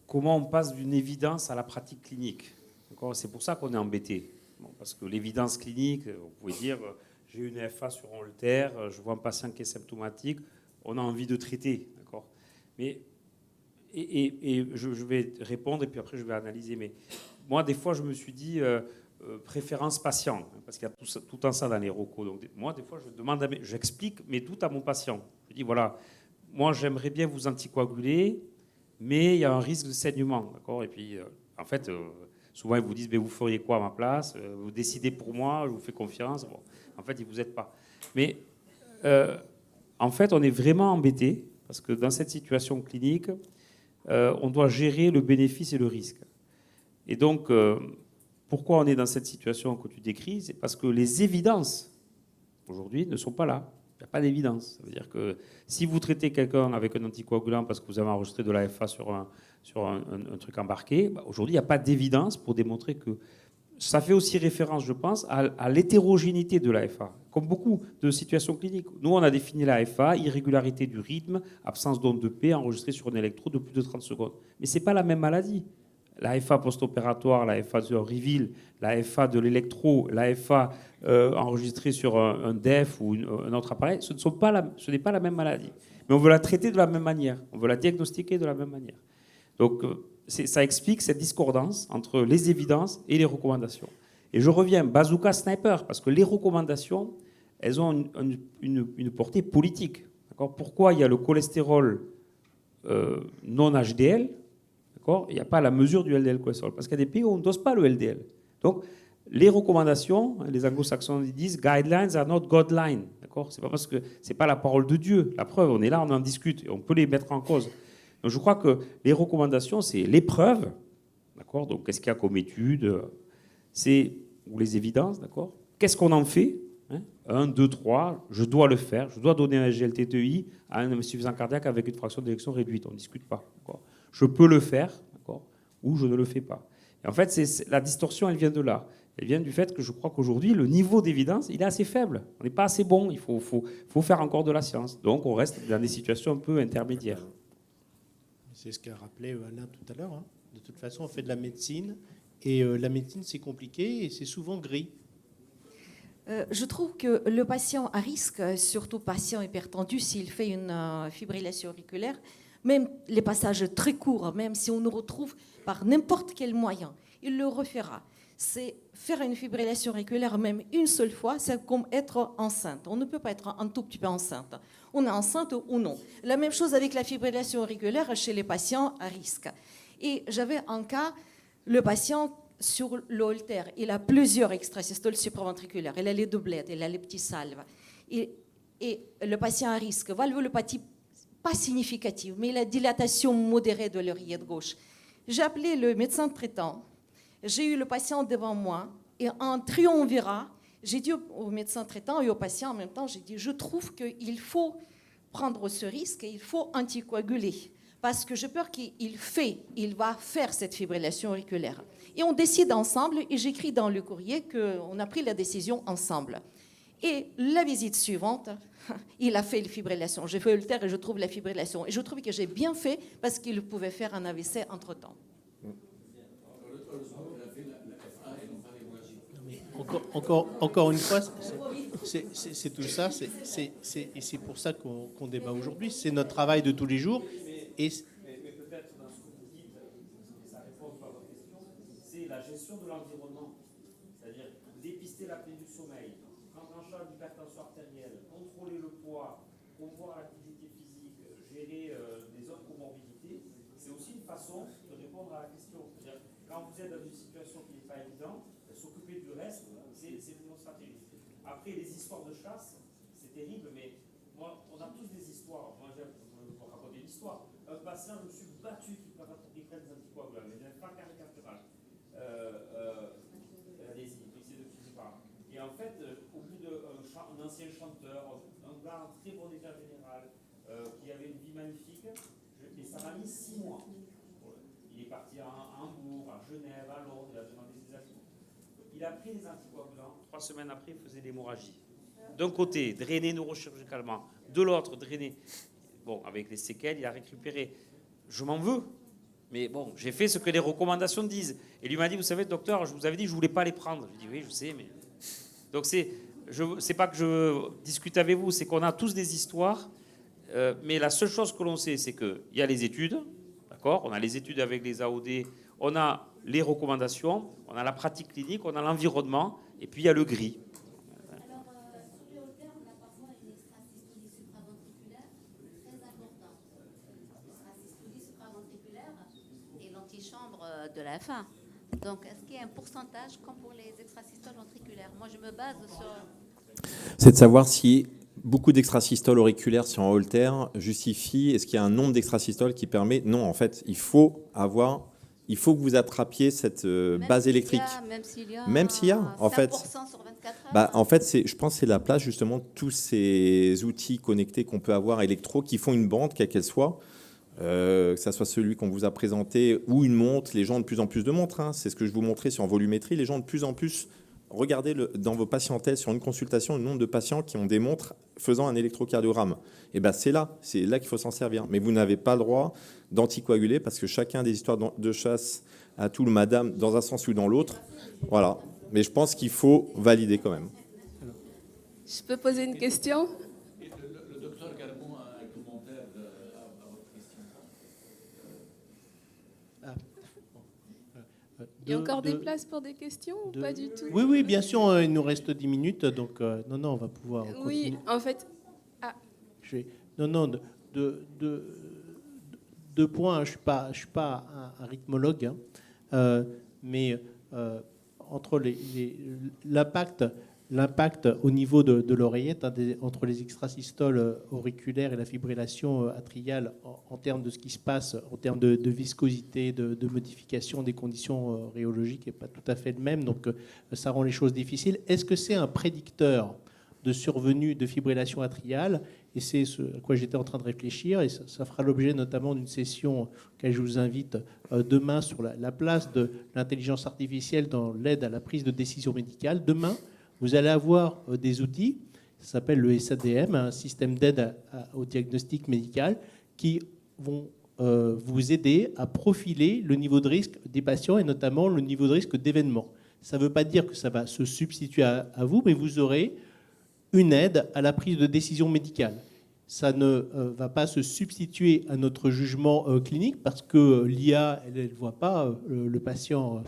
comment on passe d'une évidence à la pratique clinique. C'est pour ça qu'on est embêté. Bon, parce que l'évidence clinique, vous pouvez dire, j'ai une FA sur un holter, je vois un patient qui est symptomatique, on a envie de traiter, d'accord. Mais je vais répondre et puis après je vais analyser. Mais moi, des fois, je me suis dit préférence patient, parce qu'il y a tout en ça dans les recos. Donc moi, des fois, j'explique mes doutes à mon patient. Je dis voilà, moi, j'aimerais bien vous anticoaguler, mais il y a un risque de saignement, d'accord. Et puis, en fait. Souvent, ils vous disent vous feriez quoi à ma place? Vous décidez pour moi, je vous fais confiance. Bon, en fait, ils ne vous aident pas. Mais en fait, on est vraiment embêté parce que dans cette situation clinique, on doit gérer le bénéfice et le risque. Et donc, pourquoi on est dans cette situation que tu décris? C'est parce que les évidences, aujourd'hui, ne sont pas là. Il n'y a pas d'évidence. Ça veut dire que si vous traitez quelqu'un avec un anticoagulant parce que vous avez enregistré de l'AFA sur un truc embarqué, aujourd'hui, il n'y a pas d'évidence pour démontrer que... Ça fait aussi référence, je pense, à l'hétérogénéité de l'AFA, comme beaucoup de situations cliniques. Nous, on a défini l'AFA, irrégularité du rythme, absence d'onde de P enregistrée sur un électrode de plus de 30 secondes. Mais ce n'est pas la même maladie. L'AFA post-opératoire, l'AFA de Reveal, l'AFA de l'électro, l'AFA enregistrée sur un DEF ou un autre appareil, ce n'est pas la même maladie. Mais on veut la traiter de la même manière, on veut la diagnostiquer de la même manière. Donc ça explique cette discordance entre les évidences et les recommandations. Et je reviens, bazooka sniper, parce que les recommandations, elles ont une portée politique. Pourquoi il y a le cholestérol non HDL? Il n'y a pas la mesure du LDL cholestérol, parce qu'il y a des pays où on ne dose pas le LDL. Donc, les recommandations, les anglo-saxons disent « guidelines are not guidelines ». C'est pas parce que c'est pas la parole de Dieu. La preuve, on est là, on en discute, et on peut les mettre en cause. Donc, je crois que les recommandations, c'est l'épreuve, d'accord. Donc, qu'est-ce qu'il y a comme étude, ou les évidences, d'accord. Qu'est-ce qu'on en fait? 1, 2, 3, je dois le faire, je dois donner un SGLT2I à un insuffisant cardiaque avec une fraction d'éjection réduite, on ne discute pas, d'accord. Je peux le faire, d'accord, ou je ne le fais pas. Et en fait, la distorsion, elle vient de là. Elle vient du fait que je crois qu'aujourd'hui, le niveau d'évidence, il est assez faible. On n'est pas assez bon. Il faut faire encore de la science. Donc, on reste dans des situations un peu intermédiaires. C'est ce qu'a rappelé Alain tout à l'heure. Hein. De toute façon, on fait de la médecine. Et la médecine, c'est compliqué et c'est souvent gris. Je trouve que le patient à risque, surtout patient hypertendu, s'il fait une fibrillation auriculaire, même les passages très courts, même si on nous retrouve par n'importe quel moyen, il le refera. C'est faire une fibrillation auriculaire même une seule fois, c'est comme être enceinte. On ne peut pas être un tout petit peu enceinte. On est enceinte ou non. La même chose avec la fibrillation auriculaire chez les patients à risque. Et j'avais un cas, le patient sur le holter, il a plusieurs extrasystoles supraventriculaires, il a les doublettes, il a les petits salves. Et le patient à risque, valvulopathie pas significative, mais la dilatation modérée de l'oreillette gauche. J'ai appelé le médecin traitant, j'ai eu le patient devant moi, et en triumvirat, j'ai dit au médecin traitant et au patient en même temps, j'ai dit, je trouve qu'il faut prendre ce risque et il faut anticoaguler, parce que j'ai peur qu'il va faire cette fibrillation auriculaire. Et on décide ensemble, et j'écris dans le courrier qu'on a pris la décision ensemble. Et la visite suivante, il a fait la fibrillation. J'ai fait Holter et je trouve la fibrillation. Et je trouve que j'ai bien fait parce qu'il pouvait faire un AVC entre-temps. Encore une fois, c'est tout ça. Et c'est pour ça qu'on débat aujourd'hui. C'est notre travail de tous les jours. Et mais peut-être dans ce que vous dites, et ça répond à votre question, c'est la gestion de l'environnement. C'est-à-dire dépister l'apnée du sommeil, prendre en charge l'hypertension artérielle, contrôler le poids, promouvoir l'activité physique, gérer des autres comorbidités, c'est aussi une façon de répondre à la question. C'est-à-dire, quand vous êtes dans une situation qui n'est pas évidente, s'occuper du reste, c'est une bonne stratégie. Après, les histoires de chasse, c'est terrible, mais moi, on a tous des histoires. Moi, je vais vous raconter une histoire. Un patient, je me suis battu qui prenne des anticoagulants, mais il n'avait pas caricatural. Allez-y, essayez de quitter pas. Et en fait, au bout d'un ancien chanteur, un gars en très bon état général, qui avait une vie magnifique, et ça m'a mis 6 mois. Il est parti à Hambourg, à Genève, à Londres, il a demandé des actions. Il a pris des anticoagulants. 3 semaines après, il faisait l'hémorragie. D'un côté, drainé neurochirurgicalement, de l'autre, drainé. Bon, avec les séquelles, il a récupéré. Je m'en veux. Mais bon, j'ai fait ce que les recommandations disent. Et lui m'a dit, vous savez, docteur, je vous avais dit que je ne voulais pas les prendre. Je lui ai dit, oui, je sais, mais... Donc, c'est pas que je discute avec vous, c'est qu'on a tous des histoires. Mais la seule chose que l'on sait, c'est qu'il y a les études, d'accord ? On a les études avec les AOD, on a les recommandations, on a la pratique clinique, on a l'environnement, et puis il y a le gris. Alors, sur le holter, on a parfois une extrasystolie supraventriculaire très importante. L'extrasystolie supraventriculaire est l'antichambre de la FA. Donc, est-ce qu'il y a un pourcentage comme pour les extrasystoles ventriculaires ? Moi, je me base sur... C'est de savoir si beaucoup d'extrasystoles auriculaires sur un holter justifie, est-ce qu'il y a un nombre d'extrasystoles qui permet... Non, en fait, il faut que vous attrapiez cette base électrique. Même s'il y a en fait, 5% sur 24 heures. En fait, je pense que c'est la place justement de tous ces outils connectés qu'on peut avoir électro qui font une bande, quelle qu'elle soit, que ça soit celui qu'on vous a présenté ou une montre. Les gens ont de plus en plus de montres. Hein. C'est ce que je vous montrais sur volumétrie. Les gens ont de plus en plus... Regardez dans vos patientèles sur une consultation le nombre de patients qui ont des montres faisant un électrocardiogramme. Et ben c'est là qu'il faut s'en servir. Mais vous n'avez pas le droit d'anticoaguler parce que chacun des histoires de chasse a tout le madame dans un sens ou dans l'autre. Voilà. Mais je pense qu'il faut valider quand même. Je peux poser une question ? Le docteur Garbon a un commentaire à votre question. Il y a encore des places pour des questions ou pas du tout ? Oui, bien sûr, il nous reste 10 minutes, donc non, on va pouvoir continuer. Oui, en fait... Deux points, je suis pas un rythmologue, hein, mais entre l'impact au niveau de l'oreillette, hein, entre les extrasystoles auriculaires et la fibrillation atriale en termes de ce qui se passe, en termes de viscosité, de modification des conditions rhéologiques n'est pas tout à fait le même, donc ça rend les choses difficiles. Est-ce que c'est un prédicteur de survenue de fibrillation atriale? Et c'est ce à quoi j'étais en train de réfléchir, et ça fera l'objet notamment d'une session que je vous invite demain sur la place de l'intelligence artificielle dans l'aide à la prise de décision médicale. Demain, vous allez avoir des outils, ça s'appelle le SADM, un système d'aide au diagnostic médical, qui vont vous aider à profiler le niveau de risque des patients et notamment le niveau de risque d'événement. Ça ne veut pas dire que ça va se substituer à vous, mais vous aurez une aide à la prise de décision médicale. Ça ne va pas se substituer à notre jugement clinique parce que l'IA, elle ne voit pas le patient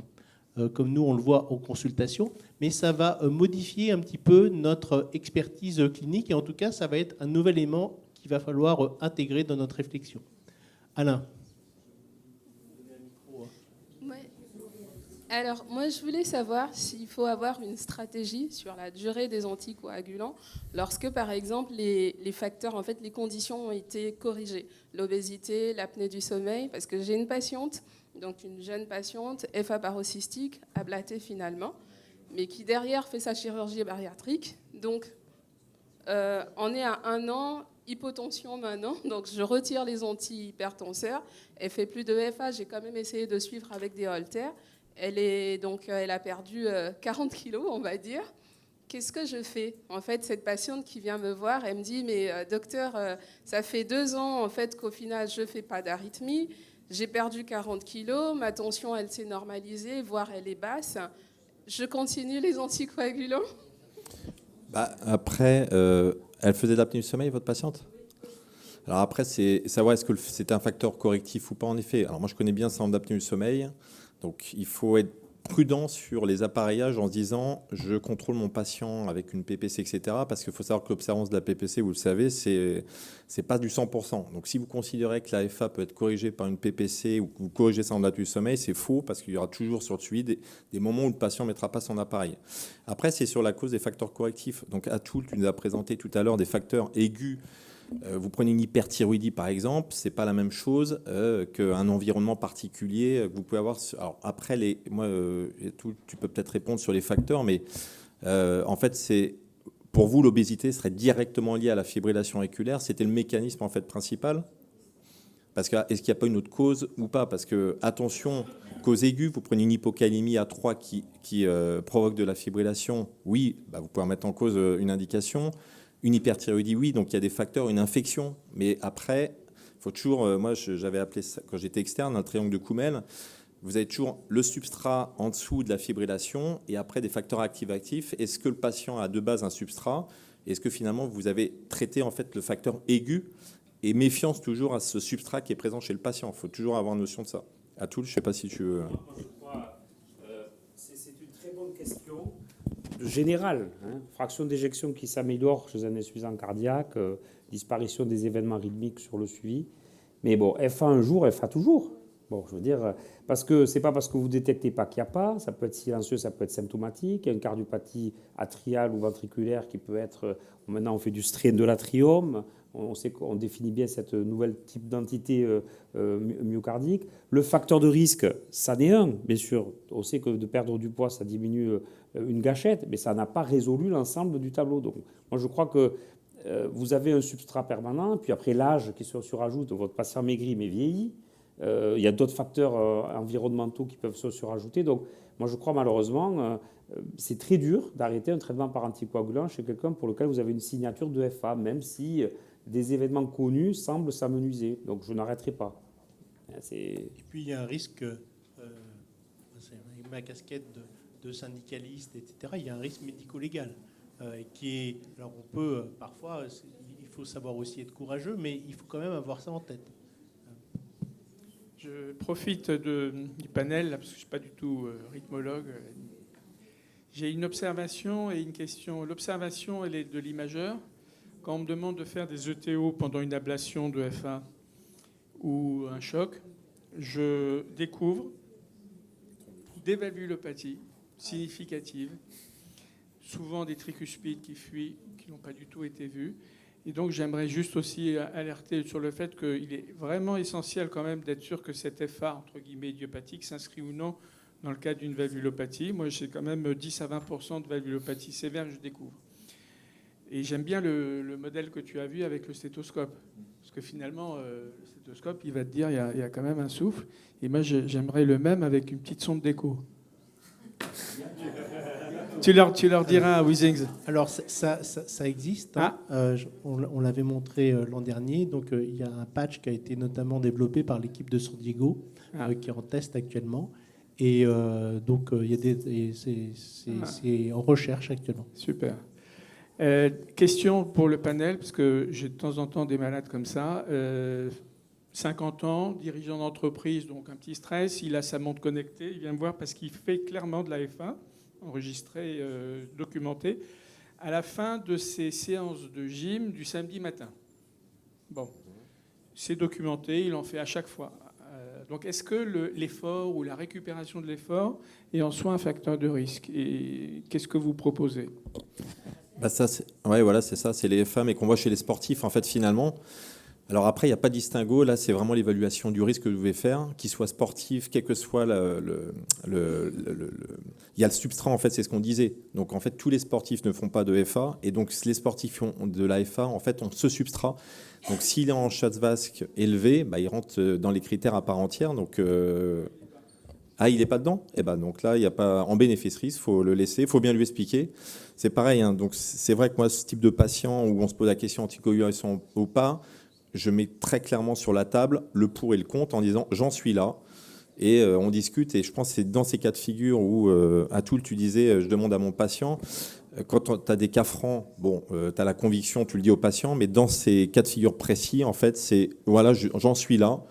comme nous, on le voit en consultation, mais ça va modifier un petit peu notre expertise clinique et en tout cas, ça va être un nouvel élément qu'il va falloir intégrer dans notre réflexion. Alain. Ouais. Alors, moi, je voulais savoir s'il faut avoir une stratégie sur la durée des anticoagulants lorsque, par exemple, les facteurs, en fait, les conditions ont été corrigées. L'obésité, l'apnée du sommeil, parce que j'ai une patiente, donc une jeune patiente, FA paroxystique, ablatée finalement, mais qui derrière fait sa chirurgie bariatrique. Donc, on est à 1 an, hypotension maintenant, donc je retire les antihypertenseurs. Elle fait plus de FA, j'ai quand même essayé de suivre avec des haltères. Elle a perdu 40 kilos, on va dire. Qu'est-ce que je fais ? En fait, cette patiente qui vient me voir, elle me dit, mais docteur, ça fait 2 ans en fait, qu'au final, je ne fais pas d'arythmie. J'ai perdu 40 kilos, ma tension, elle s'est normalisée, voire elle est basse. Je continue les anticoagulants ? Après, elle faisait de l'apnée du sommeil, votre patiente ? Alors après, c'est savoir est-ce que c'était un facteur correctif ou pas, en effet. Alors moi, je connais bien ça en apnée du sommeil. Donc il faut prudent sur les appareillages en se disant je contrôle mon patient avec une PPC, etc. Parce qu'il faut savoir que l'observance de la PPC, vous le savez, c'est pas du 100%. Donc si vous considérez que la FA peut être corrigée par une PPC ou que vous corrigez ça en apnée du sommeil, c'est faux parce qu'il y aura toujours sur le suivi des moments où le patient ne mettra pas son appareil. Après, c'est sur la cause des facteurs correctifs. Donc Atul, tu nous as présenté tout à l'heure des facteurs aigus. Vous prenez une hyperthyroïdie par exemple, c'est pas la même chose qu'un environnement particulier que vous pouvez avoir. Alors après, tu peux peut-être répondre sur les facteurs, mais en fait, pour vous l'obésité serait directement liée à la fibrillation auriculaire. C'était le mécanisme en fait principal. Parce que est-ce qu'il n'y a pas une autre cause ou pas? Parce que attention, cause aiguë, vous prenez une hypocalémie à 3 qui provoque de la fibrillation. Oui, vous pouvez mettre en cause une indication. Une hyperthyroïdie, oui, donc il y a des facteurs, une infection. Mais après, il faut toujours, moi j'avais appelé ça, quand j'étais externe, un triangle de Koumel. Vous avez toujours le substrat en dessous de la fibrillation et après des facteurs actifs. Est-ce que le patient a de base un substrat? Est-ce que finalement vous avez traité en fait le facteur aigu? Et méfiance toujours à ce substrat qui est présent chez le patient. Il faut toujours avoir notion de ça. Atul, je ne sais pas si tu veux... C'est une très bonne question. Général, fraction d'éjection qui s'améliore chez un insuffisant cardiaque, disparition des événements rythmiques sur le suivi. Mais bon, FA un jour, FA toujours. Bon, je veux dire, parce que c'est pas parce que vous détectez pas qu'il n'y a pas, ça peut être silencieux, ça peut être symptomatique. Il y a une cardiopathie atriale ou ventriculaire qui peut être, maintenant on fait du strain de l'atrium, on sait qu'on définit bien cette nouvelle type d'entité myocardique. Le facteur de risque, ça n'est un, bien sûr. On sait que de perdre du poids, ça diminue une gâchette, mais ça n'a pas résolu l'ensemble du tableau. Donc, moi, je crois que vous avez un substrat permanent, puis après l'âge qui se surajoute, votre patient maigrit mais vieillit. Il y a d'autres facteurs environnementaux qui peuvent se surajouter. Donc, moi, je crois malheureusement, c'est très dur d'arrêter un traitement par anticoagulant chez quelqu'un pour lequel vous avez une signature de FA, même si des événements connus semblent s'amenuiser. Donc, je n'arrêterai pas. Et puis, il y a un risque, avec ma casquette de syndicaliste, etc., il y a un risque médico-légal qui est... Alors, on peut, parfois, il faut savoir aussi être courageux, mais il faut quand même avoir ça en tête. Je profite du panel, là, parce que je ne suis pas du tout rythmologue. J'ai une observation et une question. L'observation, elle est de l'imageur. Quand on me demande de faire des ETO pendant une ablation de FA ou un choc, je découvre des valvulopathies significatives, souvent des tricuspides qui fuient, qui n'ont pas du tout été vus. Et donc, j'aimerais juste aussi alerter sur le fait qu'il est vraiment essentiel quand même d'être sûr que cette FA, entre guillemets, idiopathique, s'inscrit ou non dans le cadre d'une valvulopathie. Moi, j'ai quand même 10 à 20% de valvulopathie sévère que je découvre. Et j'aime bien le modèle que tu as vu avec le stéthoscope. Parce que finalement, le stéthoscope, il va te dire il y a quand même un souffle. Et moi, j'aimerais le même avec une petite sonde d'écho. Tu leur diras à Withings. Alors, ça existe. Hein. On l'avait montré l'an dernier. Donc, il y a un patch qui a été notamment développé par l'équipe de San Diego, qui est en test actuellement. Et donc, c'est en recherche actuellement. Super. Question pour le panel, parce que j'ai de temps en temps des malades comme ça. 50 ans, dirigeant d'entreprise, donc un petit stress. Il a sa montre connectée. Il vient me voir parce qu'il fait clairement de la F1, enregistrée, documentée, à la fin de ses séances de gym du samedi matin. Bon, c'est documenté, il en fait à chaque fois. Donc, est-ce que l'effort ou la récupération de l'effort est en soi un facteur de risque? Et qu'est-ce que vous proposez? Voilà, c'est ça, c'est les FA, mais qu'on voit chez les sportifs, en fait, finalement. Alors après, il n'y a pas de distinguo. Là, c'est vraiment l'évaluation du risque que vous devez faire, qu'il soit sportif, quel que soit il y a le substrat, en fait, c'est ce qu'on disait. Donc, en fait, tous les sportifs ne font pas de FA. Et donc, les sportifs ont de la FA, en fait, ont ce substrat. Donc, s'il est en Schatzvask élevé, il rentre dans les critères à part entière. Donc, il n'est pas dedans? Donc là, il n'y a pas en bénéfice-risque, il faut le laisser, il faut bien lui expliquer. C'est pareil. Donc, c'est vrai que moi, ce type de patient où on se pose la question anticoagulation ou pas, je mets très clairement sur la table le pour et le contre en disant j'en suis là et on discute. Et je pense que c'est dans ces cas de figure où, Atul, tu disais je demande à mon patient, quand tu as des cas francs, tu as la conviction, tu le dis au patient, mais dans ces cas de figure précis, en fait, c'est voilà, j'en suis là.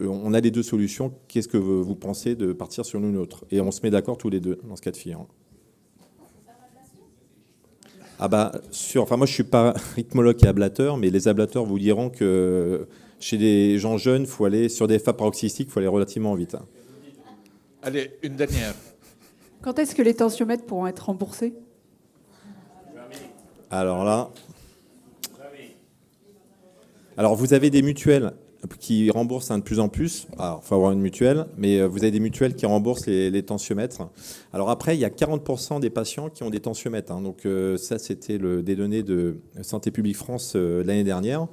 on a les deux solutions. Qu'est-ce que vous pensez de partir sur l'une ou l'autre? Et on se met d'accord tous les deux dans ce cas de figure. Enfin, moi, je suis pas rythmologue et ablateur, mais les ablateurs vous diront que chez des gens jeunes, faut aller sur des FA paroxystiques, il faut aller relativement vite. Allez, une dernière. Quand est-ce que les tensiomètres pourront être remboursés? Alors là, vous avez des mutuelles qui remboursent de plus en plus. Alors, il faut avoir une mutuelle, mais vous avez des mutuelles qui remboursent les tensiomètres. Alors après, il y a 40% des patients qui ont des tensiomètres. Donc ça, c'était des données de Santé publique France l'année dernière.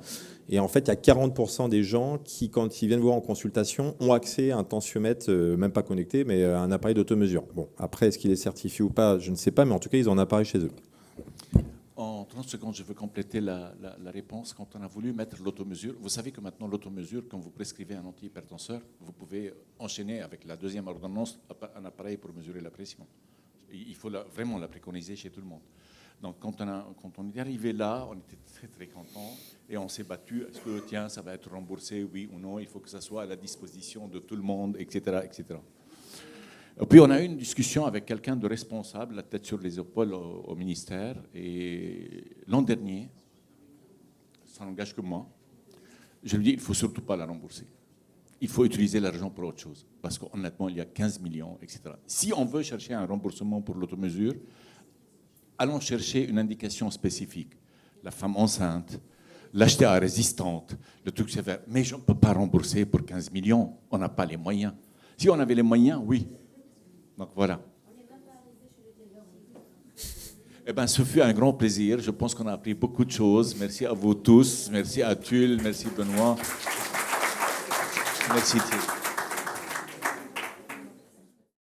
Et en fait, il y a 40% des gens qui, quand ils viennent voir en consultation, ont accès à un tensiomètre, même pas connecté, mais à un appareil d'automesure. Bon, après, est-ce qu'il est certifié ou pas, je ne sais pas, mais en tout cas, ils ont un appareil chez eux. En 30 secondes, je veux compléter la réponse. Quand on a voulu mettre l'automesure, vous savez que maintenant, l'automesure, quand vous prescrivez un antihypertenseur, vous pouvez enchaîner avec la deuxième ordonnance un appareil pour mesurer la pression. Il faut vraiment la préconiser chez tout le monde. Donc, quand on est arrivé là, on était très, très contents et on s'est battu. Est-ce que, tiens, ça va être remboursé, oui ou non? Il faut que ça soit à la disposition de tout le monde, etc., etc. Et puis, on a eu une discussion avec quelqu'un de responsable, la tête sur les épaules au ministère. Et l'an dernier, ça n'engage que moi, je lui dis, il ne faut surtout pas la rembourser. Il faut utiliser l'argent pour autre chose. Parce qu'honnêtement, il y a 15 millions, etc. Si on veut chercher un remboursement pour l'automesure, allons chercher une indication spécifique. La femme enceinte, l'HTA résistante, le truc sévère. Mais je ne peux pas rembourser pour 15 millions. On n'a pas les moyens. Si on avait les moyens, oui. Donc voilà. Eh bien, ce fut un grand plaisir. Je pense qu'on a appris beaucoup de choses. Merci à vous tous. Merci à Tulle. Merci Benoît. Merci Thierry.